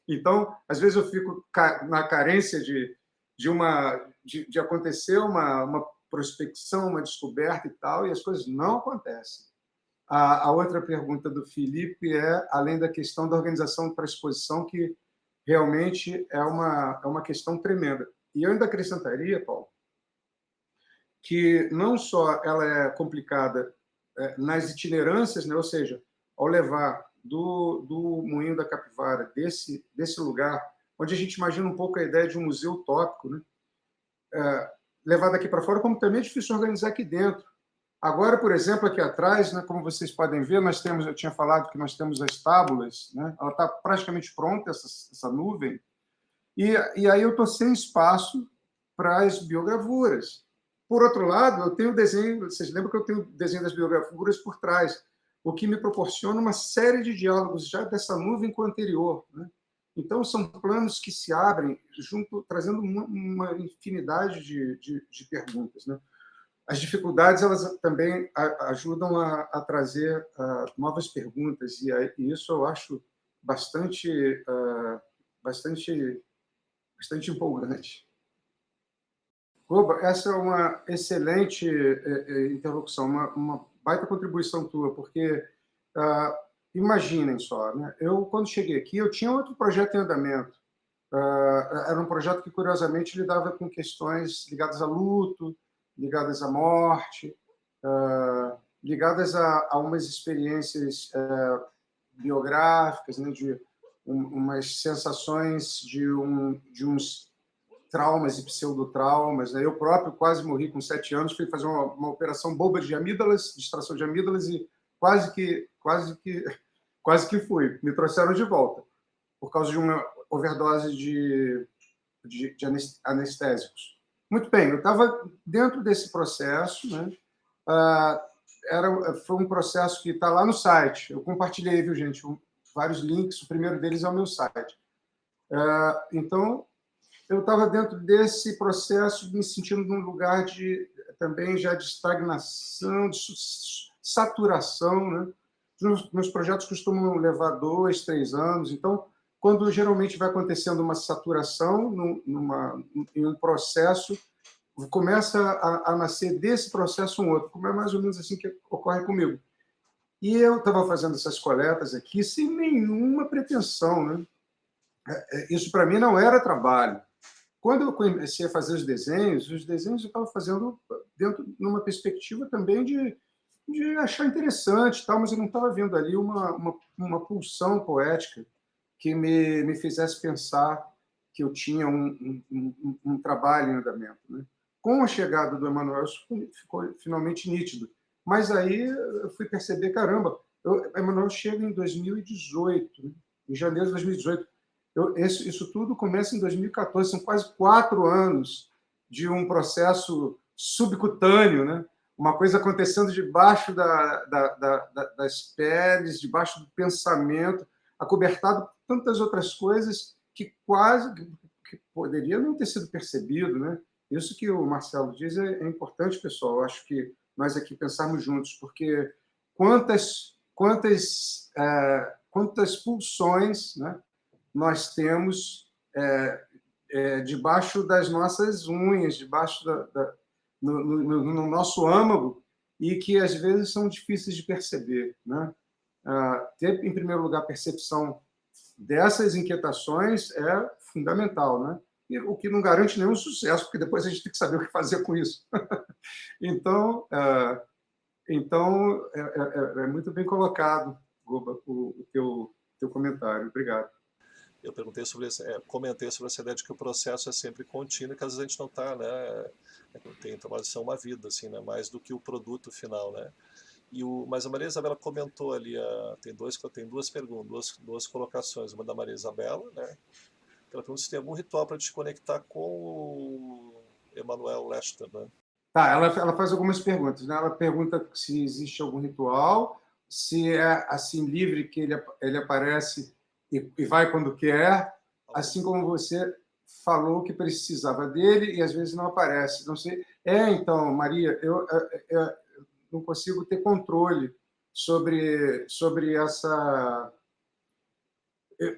Então, às vezes eu fico na carência de acontecer uma prospecção, uma descoberta e tal, e as coisas não acontecem. A outra pergunta do Felipe é, além da questão da organização para a exposição, que realmente é uma questão tremenda. E eu ainda acrescentaria, Paulo, que não só ela é complicada nas itinerâncias, né? Ou seja, ao levar do Moinho da Capivara, desse lugar, onde a gente imagina um pouco a ideia de um museu utópico, né? Levar daqui para fora, como também é difícil organizar aqui dentro. Agora, por exemplo, aqui atrás, né, como vocês podem ver, eu tinha falado que nós temos as tábulas, né? Ela está praticamente pronta, essa nuvem, e aí eu estou sem espaço para as biogravuras. Por outro lado, eu tenho o desenho, vocês lembram que eu tenho o desenho das biogravuras por trás, o que me proporciona uma série de diálogos já dessa nuvem com a anterior, né? Então, são planos que se abrem, trazendo uma infinidade de perguntas, né? As dificuldades, elas também ajudam a trazer novas perguntas, e isso eu acho bastante empolgante. Oba, essa é uma excelente interlocução, uma baita contribuição tua, porque imaginem só, né? Eu, quando cheguei aqui, eu tinha outro projeto em andamento. Era um projeto que, curiosamente, lidava com questões ligadas a luto, ligadas à morte, ligadas a umas experiências biográficas, né, de umas sensações de uns traumas e pseudotraumas, né? Eu próprio quase morri com 7 anos, fui fazer uma operação boba de amígdalas, de extração de amígdalas, e quase que fui. Me trouxeram de volta por causa de uma overdose de anestésicos. Muito bem, eu estava dentro desse processo, né? Foi um processo que está lá no site. Eu compartilhei, viu, gente? Vários links. O primeiro deles é o meu site. Então, eu estava dentro desse processo, me sentindo num lugar também já de estagnação, de saturação, né? Meus projetos costumam levar 2, 3 anos. Então, quando geralmente vai acontecendo uma saturação em um processo, começa a nascer desse processo um outro, como é mais ou menos assim que ocorre comigo. E eu estava fazendo essas coletas aqui sem nenhuma pretensão, né? Isso para mim não era trabalho. Quando eu comecei a fazer os desenhos eu estava fazendo dentro numa perspectiva também de achar interessante, tal, mas eu não estava vendo ali uma pulsão poética que me fizesse pensar que eu tinha um trabalho em andamento, né? Com a chegada do Emanuel, isso ficou finalmente nítido. Mas aí eu fui perceber, caramba, o Emanuel chega em 2018, né? Em janeiro de 2018. Isso tudo começa em 2014, são quase 4 anos de um processo subcutâneo, né? Uma coisa acontecendo debaixo das peles, debaixo do pensamento, acobertado por tantas outras coisas que poderia não ter sido percebido, né? Isso que o Marcelo diz é importante, pessoal. Eu acho que nós aqui pensarmos juntos, porque quantas pulsões, né, nós temos debaixo das nossas unhas, debaixo no nosso âmago, e que às vezes são difíceis de perceber, né? Ter, em primeiro lugar, percepção dessas inquietações é fundamental, né? E o que não garante nenhum sucesso, porque depois a gente tem que saber o que fazer com isso. Então, é muito bem colocado, Guba, o teu comentário. Obrigado. Eu comentei sobre essa ideia de que o processo é sempre contínuo, que às vezes a gente não está, né? Tem tomado ser uma vida, assim, né? Mais do que o produto final, né? Mas a Maria Isabela comentou ali, tem duas perguntas, duas colocações, uma da Maria Isabela, né? Ela pergunta se tem algum ritual para te conectar com o Emanuel Lester, né? Tá, ela faz algumas perguntas, né? Ela pergunta se existe algum ritual, se é assim livre que ele aparece e vai quando quer, assim como você falou que precisava dele e às vezes não aparece. Não sei. Então, Maria, eu não consigo ter controle sobre essa.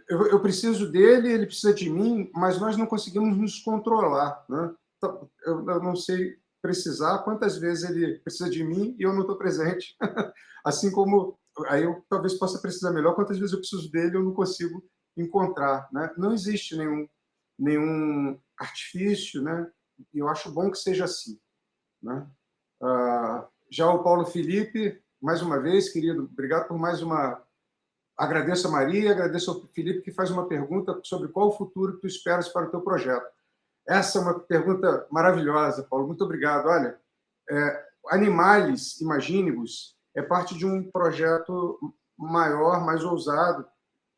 Eu preciso dele, ele precisa de mim, mas nós não conseguimos nos controlar, né? Eu não sei precisar, quantas vezes ele precisa de mim e eu não estou presente. Assim como aí eu talvez possa precisar melhor, quantas vezes eu preciso dele e eu não consigo encontrar, né? Não existe nenhum artifício, né? E eu acho bom que seja assim, né? Já o Paulo Felipe, mais uma vez, querido, obrigado por mais uma. Agradeço a Maria, agradeço ao Felipe, que faz uma pergunta sobre qual o futuro que tu esperas para o teu projeto. Essa é uma pergunta maravilhosa, Paulo. Muito obrigado. Olha, Animales Imagínibus é parte de um projeto maior, mais ousado,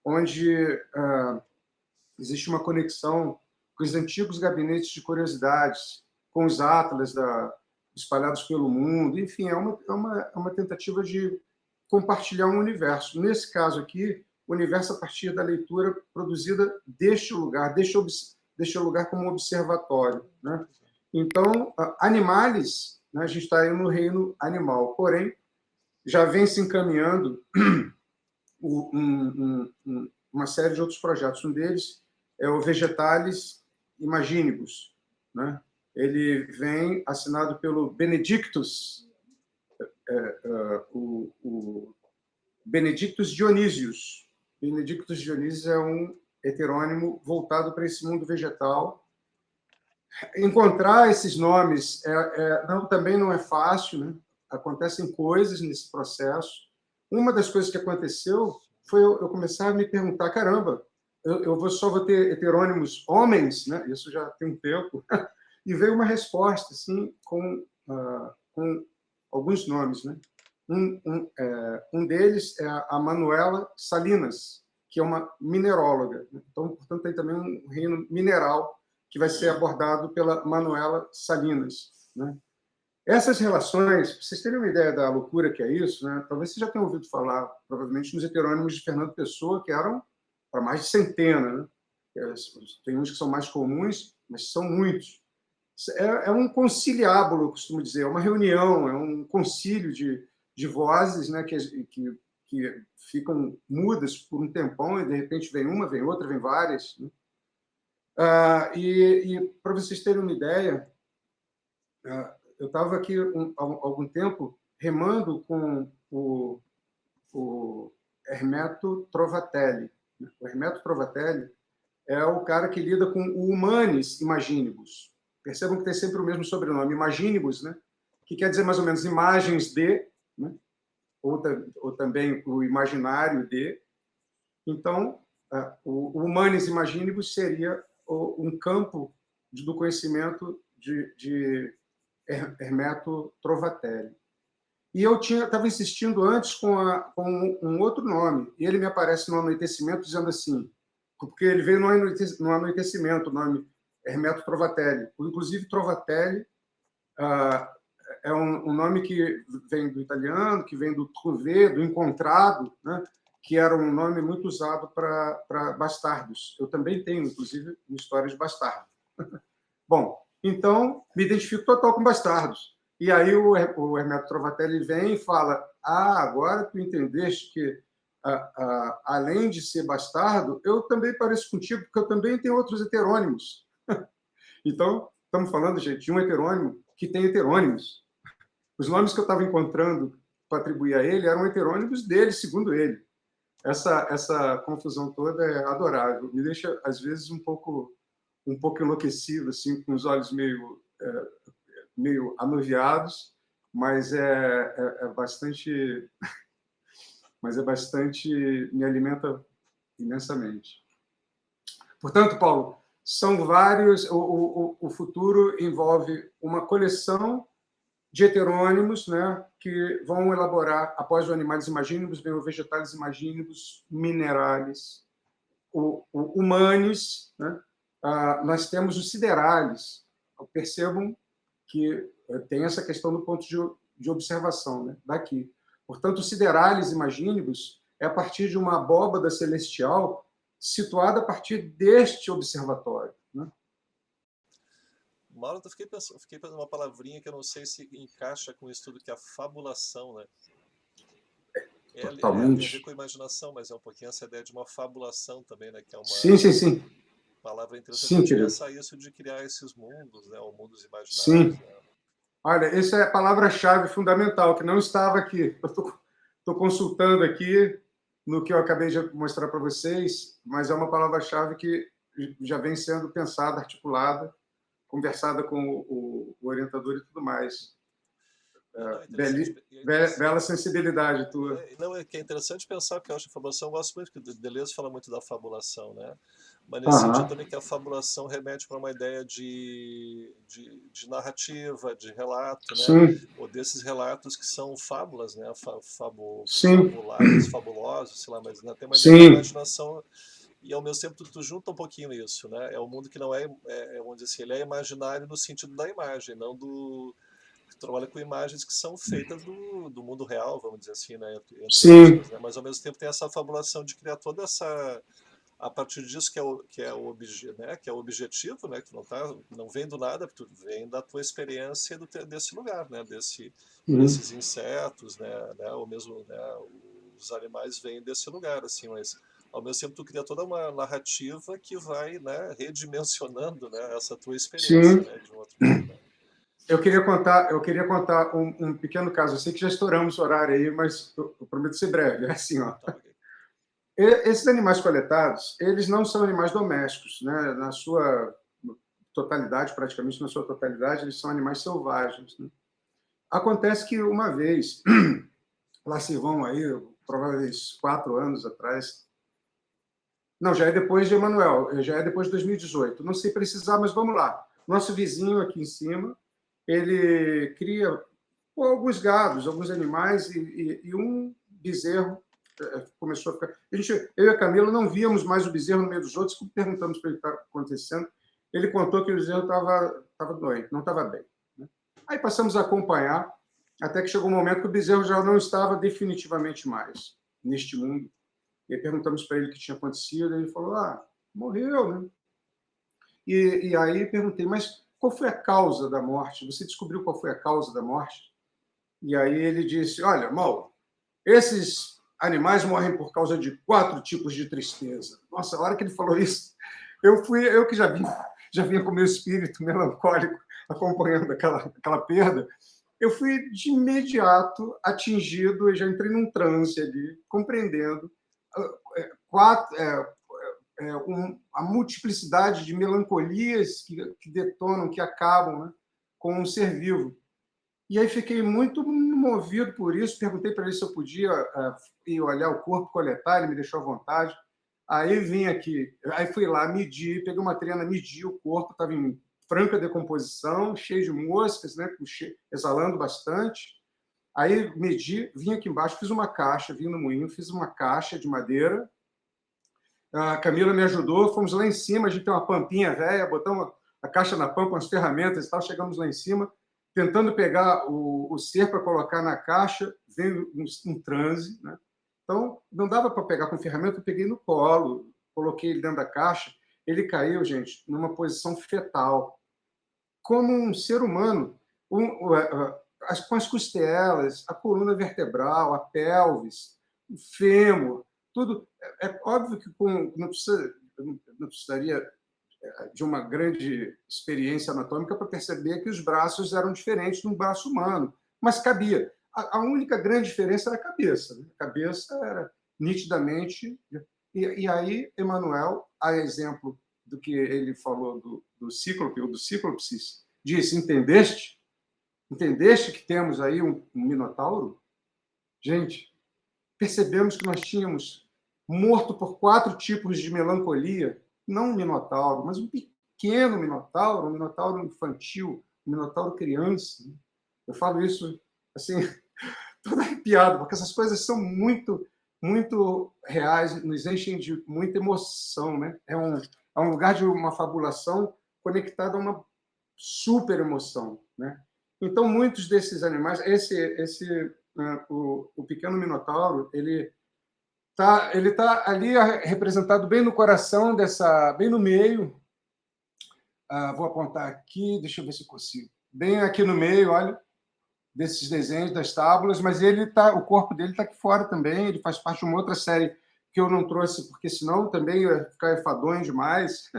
onde existe uma conexão com os antigos gabinetes de curiosidades, com os atlas espalhados pelo mundo. Enfim, é uma tentativa de compartilhar um universo. Nesse caso aqui, o universo a partir da leitura produzida deste lugar como um observatório, né? Então, Animales, né, a gente está aí no reino animal, porém, já vem se encaminhando uma série de outros projetos. Um deles é o Vegetalis Imaginibus, né? Ele vem assinado pelo Benedictus, o Benedictus Dionísios. Benedictus Dionísios é um heterônimo voltado para esse mundo vegetal. Encontrar esses nomes também não é fácil, né? Acontecem coisas nesse processo. Uma das coisas que aconteceu foi eu começar a me perguntar, caramba, eu só vou ter heterônimos homens, né? Isso já tem um tempo. E veio uma resposta, assim, com alguns nomes, né? Um deles é a Manuela Salinas, que é uma mineróloga. Então, portanto, tem também um reino mineral que vai ser abordado pela Manuela Salinas, né? Essas relações, para vocês terem uma ideia da loucura que é isso, né? Talvez vocês já tenham ouvido falar, provavelmente, nos heterônimos de Fernando Pessoa, que eram para mais de centena, né? Tem uns que são mais comuns, mas são muitos. É um conciliábulo, eu costumo dizer, é uma reunião, é um concílio de vozes, né, que ficam mudas por um tempão e, de repente, vem uma, vem outra, vem várias, né? E para vocês terem uma ideia, eu estava aqui há algum tempo remando com o Hermeto Trovatelli. O Hermeto Trovatelli é o cara que lida com o Humanis Imaginibus. Percebam que tem sempre o mesmo sobrenome, Imaginibus, né? Que quer dizer mais ou menos imagens de, né? ou também o imaginário de. Então, o Humanis Imaginibus seria um campo do conhecimento de Hermeto Trovatelli. E eu estava insistindo antes com um outro nome, e ele me aparece no anoitecimento dizendo assim, porque ele veio no anoitecimento, o nome Hermeto Trovatelli. Inclusive, Trovatelli é um nome que vem do italiano, que vem do trouver, do encontrado, né? Que era um nome muito usado para bastardos. Eu também tenho, inclusive, uma história de bastardo. Bom, então, me identifico total com bastardos. E aí o Hermeto Trovatelli vem e fala, agora tu entendeste que, além de ser bastardo, eu também pareço contigo, porque eu também tenho outros heterônimos. Então, estamos falando, gente, de um heterônimo que tem heterônimos. Os nomes que eu estava encontrando para atribuir a ele eram heterônimos dele, segundo ele. Essa confusão toda é adorável. Me deixa, às vezes, um pouco enlouquecido, assim, com os olhos meio anuviados, mas é bastante me alimenta imensamente. Portanto, Paulo, são vários. O futuro envolve uma coleção de heterônimos, né, que vão elaborar, após o Animales Imagínibus, vem o Vegetales Imagínibus, Minerales, o Humanis, né? Nós temos os Siderales. Percebam que tem essa questão do ponto de observação, né, daqui. Portanto, o Siderales Imagínibus é a partir de uma abóbada celestial situada a partir deste observatório, né? Mauro, eu fiquei pensando uma palavrinha que eu não sei se encaixa com o estudo, que é a fabulação, né? Totalmente. Tem a ver com a imaginação, mas é um pouquinho essa ideia de uma fabulação também, né? Que é uma sim. palavra interessante. Sim, A gente querido. pensa isso de criar esses mundos, né? Ou mundos imaginários. Sim. Né? Olha, essa é a palavra-chave fundamental, que não estava aqui. Eu estou consultando aqui no que eu acabei de mostrar para vocês, mas é uma palavra-chave que já vem sendo pensada, articulada, conversada com o orientador e tudo mais. Não, é interessante, Bela sensibilidade tua. Não, é que é interessante pensar, porque eu acho que a fabulação, eu gosto muito, que Deleuze fala muito da fabulação, né? Mas nesse sentido também que a fabulação remete para uma ideia de narrativa, de relato, né? Sim. Ou desses relatos que são fábulas, né? Sim. Fabulados, fabulosos, sei lá, mas né? Tem uma ideia Sim. de imaginação e ao mesmo tempo tu junta um pouquinho isso, né? É um mundo que não vamos dizer assim, ele é imaginário no sentido da imagem, não do trabalha com imagens que são feitas do mundo real, vamos dizer assim, né? Sim. Aspas, né? Mas ao mesmo tempo tem essa fabulação de criar toda essa a partir disso né? Que é o objetivo, né? Que não vem do nada, tu vem da tua experiência desse lugar, né? Desses insetos, né? Ou mesmo, né? Os animais vêm desse lugar, assim, mas ao mesmo tempo tu cria toda uma narrativa que vai, né? Redimensionando, né? Essa tua experiência, né? De um outro modo, né? Eu queria contar um pequeno caso. Eu sei que já estouramos o horário aí, mas eu prometo ser breve. É assim, ó. Tá, okay. Esses animais coletados, eles não são animais domésticos, né? Na sua totalidade, praticamente na sua totalidade, eles são animais selvagens, né? Acontece que uma vez, lá se vão aí, provavelmente 4 anos atrás, não, já é depois de Emanuel, já é depois de 2018, não sei precisar, mas vamos lá. Nosso vizinho aqui em cima, ele cria alguns gados, alguns animais, e um bezerro começou a ficar... eu e a Camila não víamos mais o bezerro no meio dos outros, perguntamos para ele o que estava acontecendo, ele contou que o bezerro estava doente, não estava bem, né? Aí passamos a acompanhar, até que chegou um momento que o bezerro já não estava definitivamente mais neste mundo. E aí perguntamos para ele o que tinha acontecido, e ele falou, morreu, né? E aí perguntei, mas qual foi a causa da morte? Você descobriu qual foi a causa da morte? E aí ele disse, olha, Mauro, esses animais morrem por causa de 4 tipos de tristeza. Nossa, a hora que ele falou isso, eu que já vinha com o meu espírito melancólico acompanhando aquela perda, eu fui de imediato atingido, eu já entrei num transe ali, compreendendo a multiplicidade de melancolias que detonam, que acabam, né, com um ser vivo. E aí fiquei muito movido por isso, perguntei para ele se eu podia ir olhar o corpo, coletar, ele me deixou à vontade. Aí vim aqui, aí fui lá, medi, peguei uma trena, medi o corpo, estava em franca decomposição, cheio de moscas, né, exalando bastante. Aí medi, vim aqui embaixo, fiz uma caixa, vim no moinho, fiz uma caixa de madeira. A Camila me ajudou, fomos lá em cima, a gente tem uma pampinha velha, botamos a caixa na pampa, as ferramentas e tal, chegamos lá em cima, tentando pegar o ser para colocar na caixa, veio um transe, né? Então, não dava para pegar com ferramenta, eu peguei no colo, coloquei ele dentro da caixa, ele caiu, gente, numa posição fetal, como um ser humano, com as costelas, a coluna vertebral, a pelvis, o fêmur, tudo. É óbvio que não precisaria de uma grande experiência anatômica para perceber que os braços eram diferentes de um braço humano, mas cabia. A única grande diferença era a cabeça, né? A cabeça era nitidamente... E aí, Emanuel, a exemplo do que ele falou do Cíclope, ou do Cíclopsis, disse, entendeste? Entendeste que temos aí um Minotauro? Gente, percebemos que nós tínhamos morto por 4 tipos de melancolia, não um minotauro, mas um pequeno minotauro, um minotauro infantil, um minotauro criança. Eu falo isso assim, todo arrepiado, porque essas coisas são muito, muito reais, nos enchem de muita emoção, né? É um lugar de uma fabulação conectada a uma super emoção, né? Então, muitos desses animais, o pequeno minotauro, ele tá ali representado bem no coração bem no meio. Vou apontar aqui, deixa eu ver se eu consigo. Bem aqui no meio, olha, desses desenhos das tábuas, mas o corpo dele está aqui fora também, ele faz parte de uma outra série que eu não trouxe, porque senão também ia ficar enfadonho demais.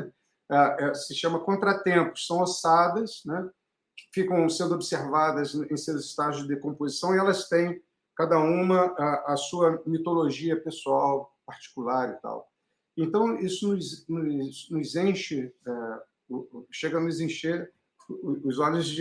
Se chama Contratempos, são ossadas, né, ficam sendo observadas em seus estágios de decomposição, e elas têm, cada uma, a sua mitologia pessoal, particular e tal. Então, isso nos enche, chega a nos encher os olhos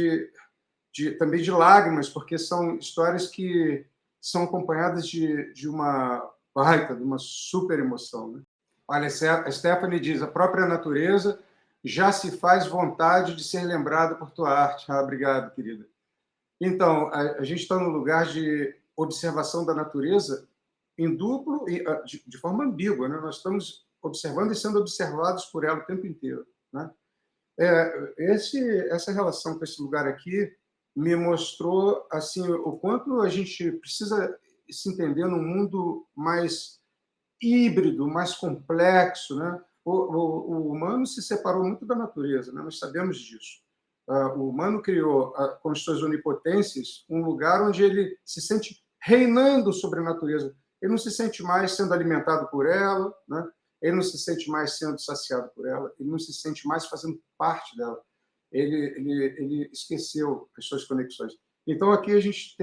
também de lágrimas, porque são histórias que são acompanhadas de uma baita, de uma super emoção. Né? Olha, a Stephanie diz, a própria natureza já se faz vontade de ser lembrada por tua arte. Ah, obrigado, querida. Então, a gente está no lugar de observação da natureza em duplo e de forma ambígua. Né? Nós estamos observando e sendo observados por ela o tempo inteiro. Né? Essa relação com esse lugar aqui me mostrou assim, o quanto a gente precisa se entender num mundo mais híbrido, mais complexo. Né? O humano se separou muito da natureza, né? Nós sabemos disso. O humano criou, com as suas onipotências, um lugar onde ele se sente reinando sobre a natureza. Ele não se sente mais sendo alimentado por ela, né? Ele não se sente mais sendo saciado por ela, ele não se sente mais fazendo parte dela. Ele esqueceu as suas conexões. Então, aqui a gente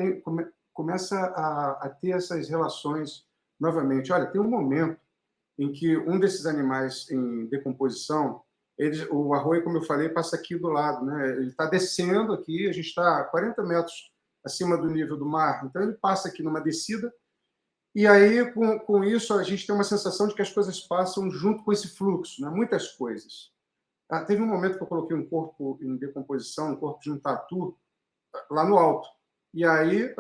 começa a ter essas relações novamente. Olha, tem um momento em que um desses animais em decomposição, o arroio, como eu falei, passa aqui do lado. Né? Ele está descendo aqui, a gente está a 40 metros acima do nível do mar, então ele passa aqui numa descida, e aí, com isso, a gente tem uma sensação de que as coisas passam junto com esse fluxo, né? Muitas coisas. Teve um momento que eu coloquei um corpo em decomposição, um corpo de um tatu, lá no alto. E aí,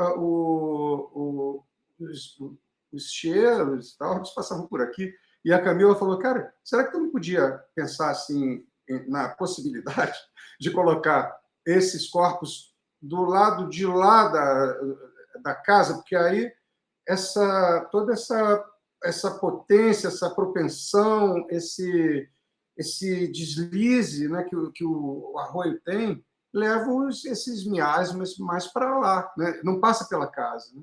os cheiros e tal, eles passavam por aqui. E a Camila falou, cara, será que tu não podia pensar assim na possibilidade de colocar esses corpos do lado de lá da casa? Porque aí toda essa potência, essa propensão, esse deslize, né, que o arroio tem, leva esses miasmas mais para lá, né? Não passa pela casa. Né?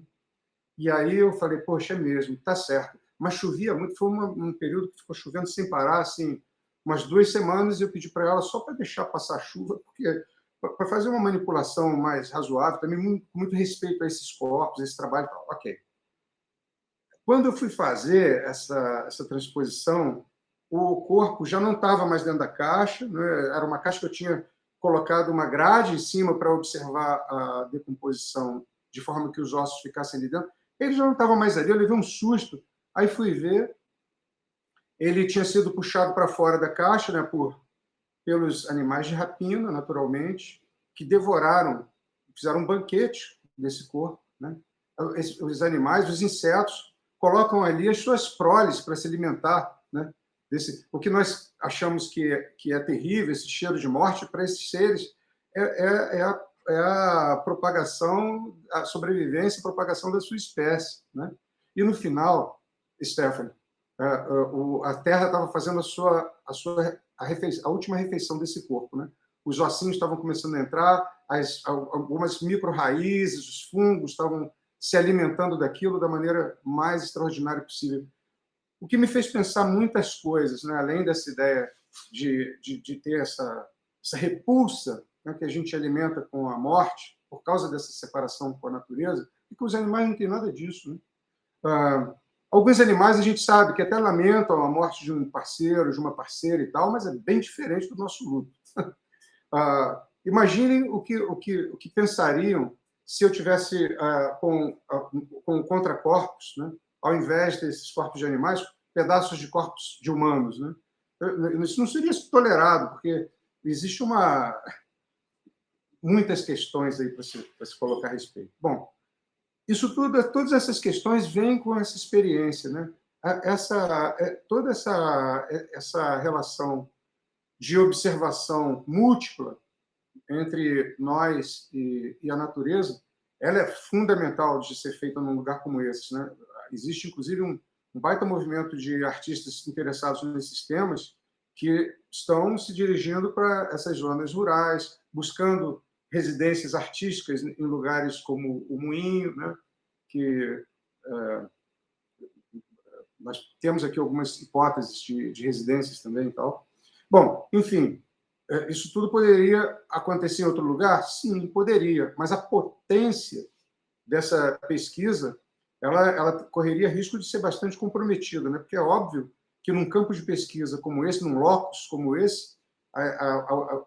E aí eu falei, poxa, é mesmo, tá certo. Mas chovia muito, foi um período que ficou chovendo sem parar, assim, umas 2 semanas, e eu pedi para ela só para deixar passar a chuva, porque para fazer uma manipulação mais razoável, também com muito respeito a esses corpos, esse trabalho e tal. Ok. Quando eu fui fazer essa transposição, o corpo já não estava mais dentro da caixa, né? Era uma caixa que eu tinha colocado uma grade em cima para observar a decomposição de forma que os ossos ficassem ali dentro. Ele já não estava mais ali, eu levei um susto. Aí fui ver, ele tinha sido puxado para fora da caixa, né, pelos animais de rapina, naturalmente, que devoraram, fizeram um banquete desse corpo. Né? Os animais, os insetos, colocam ali as suas proles para se alimentar. Né? O que nós achamos que é terrível, esse cheiro de morte, para esses seres é a propagação, a sobrevivência, a propagação da sua espécie. Né? E no final, Stephanie, a Terra estava fazendo a última refeição desse corpo. Né? Os ossinhos estavam começando a entrar, algumas micro-raízes, os fungos estavam se alimentando daquilo da maneira mais extraordinária possível. O que me fez pensar muitas coisas, né? Além dessa ideia de ter essa repulsa, né, que a gente alimenta com a morte, por causa dessa separação com a natureza, e que os animais não têm nada disso. Né? Alguns animais a gente sabe que até lamentam a morte de um parceiro, de uma parceira e tal, mas é bem diferente do nosso luto. Imaginem o que pensariam se eu tivesse com contracorpos, né? Ao invés desses corpos de animais, pedaços de corpos de humanos. Né? Isso não seria tolerado, porque existe muitas questões aí para se colocar a respeito. Bom, todas essas questões vêm com essa experiência. Né? Toda essa relação de observação múltipla entre nós e a natureza, ela é fundamental de ser feita num lugar como esse. Né? Existe, inclusive, um baita movimento de artistas interessados nesses temas que estão se dirigindo para essas zonas rurais, buscando residências artísticas em lugares como o Moinho, né? Que nós temos aqui algumas hipóteses de residências também e tal. Bom, enfim, Isso tudo poderia acontecer em outro lugar? Sim, poderia, mas a potência dessa pesquisa ela correria risco de ser bastante comprometida, né? Porque é óbvio que num campo de pesquisa como esse, num locus como esse,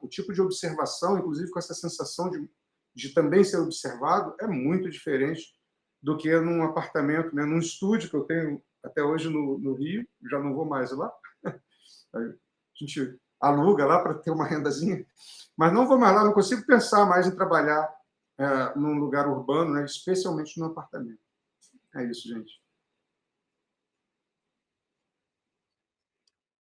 o tipo de observação, inclusive com essa sensação de também ser observado, é muito diferente do que num apartamento, né? Num estúdio que eu tenho até hoje no Rio, já não vou mais lá. A gente aluga lá para ter uma rendazinha, mas não vou mais lá, não consigo pensar mais em trabalhar num lugar urbano, né? Especialmente num apartamento. É isso, gente.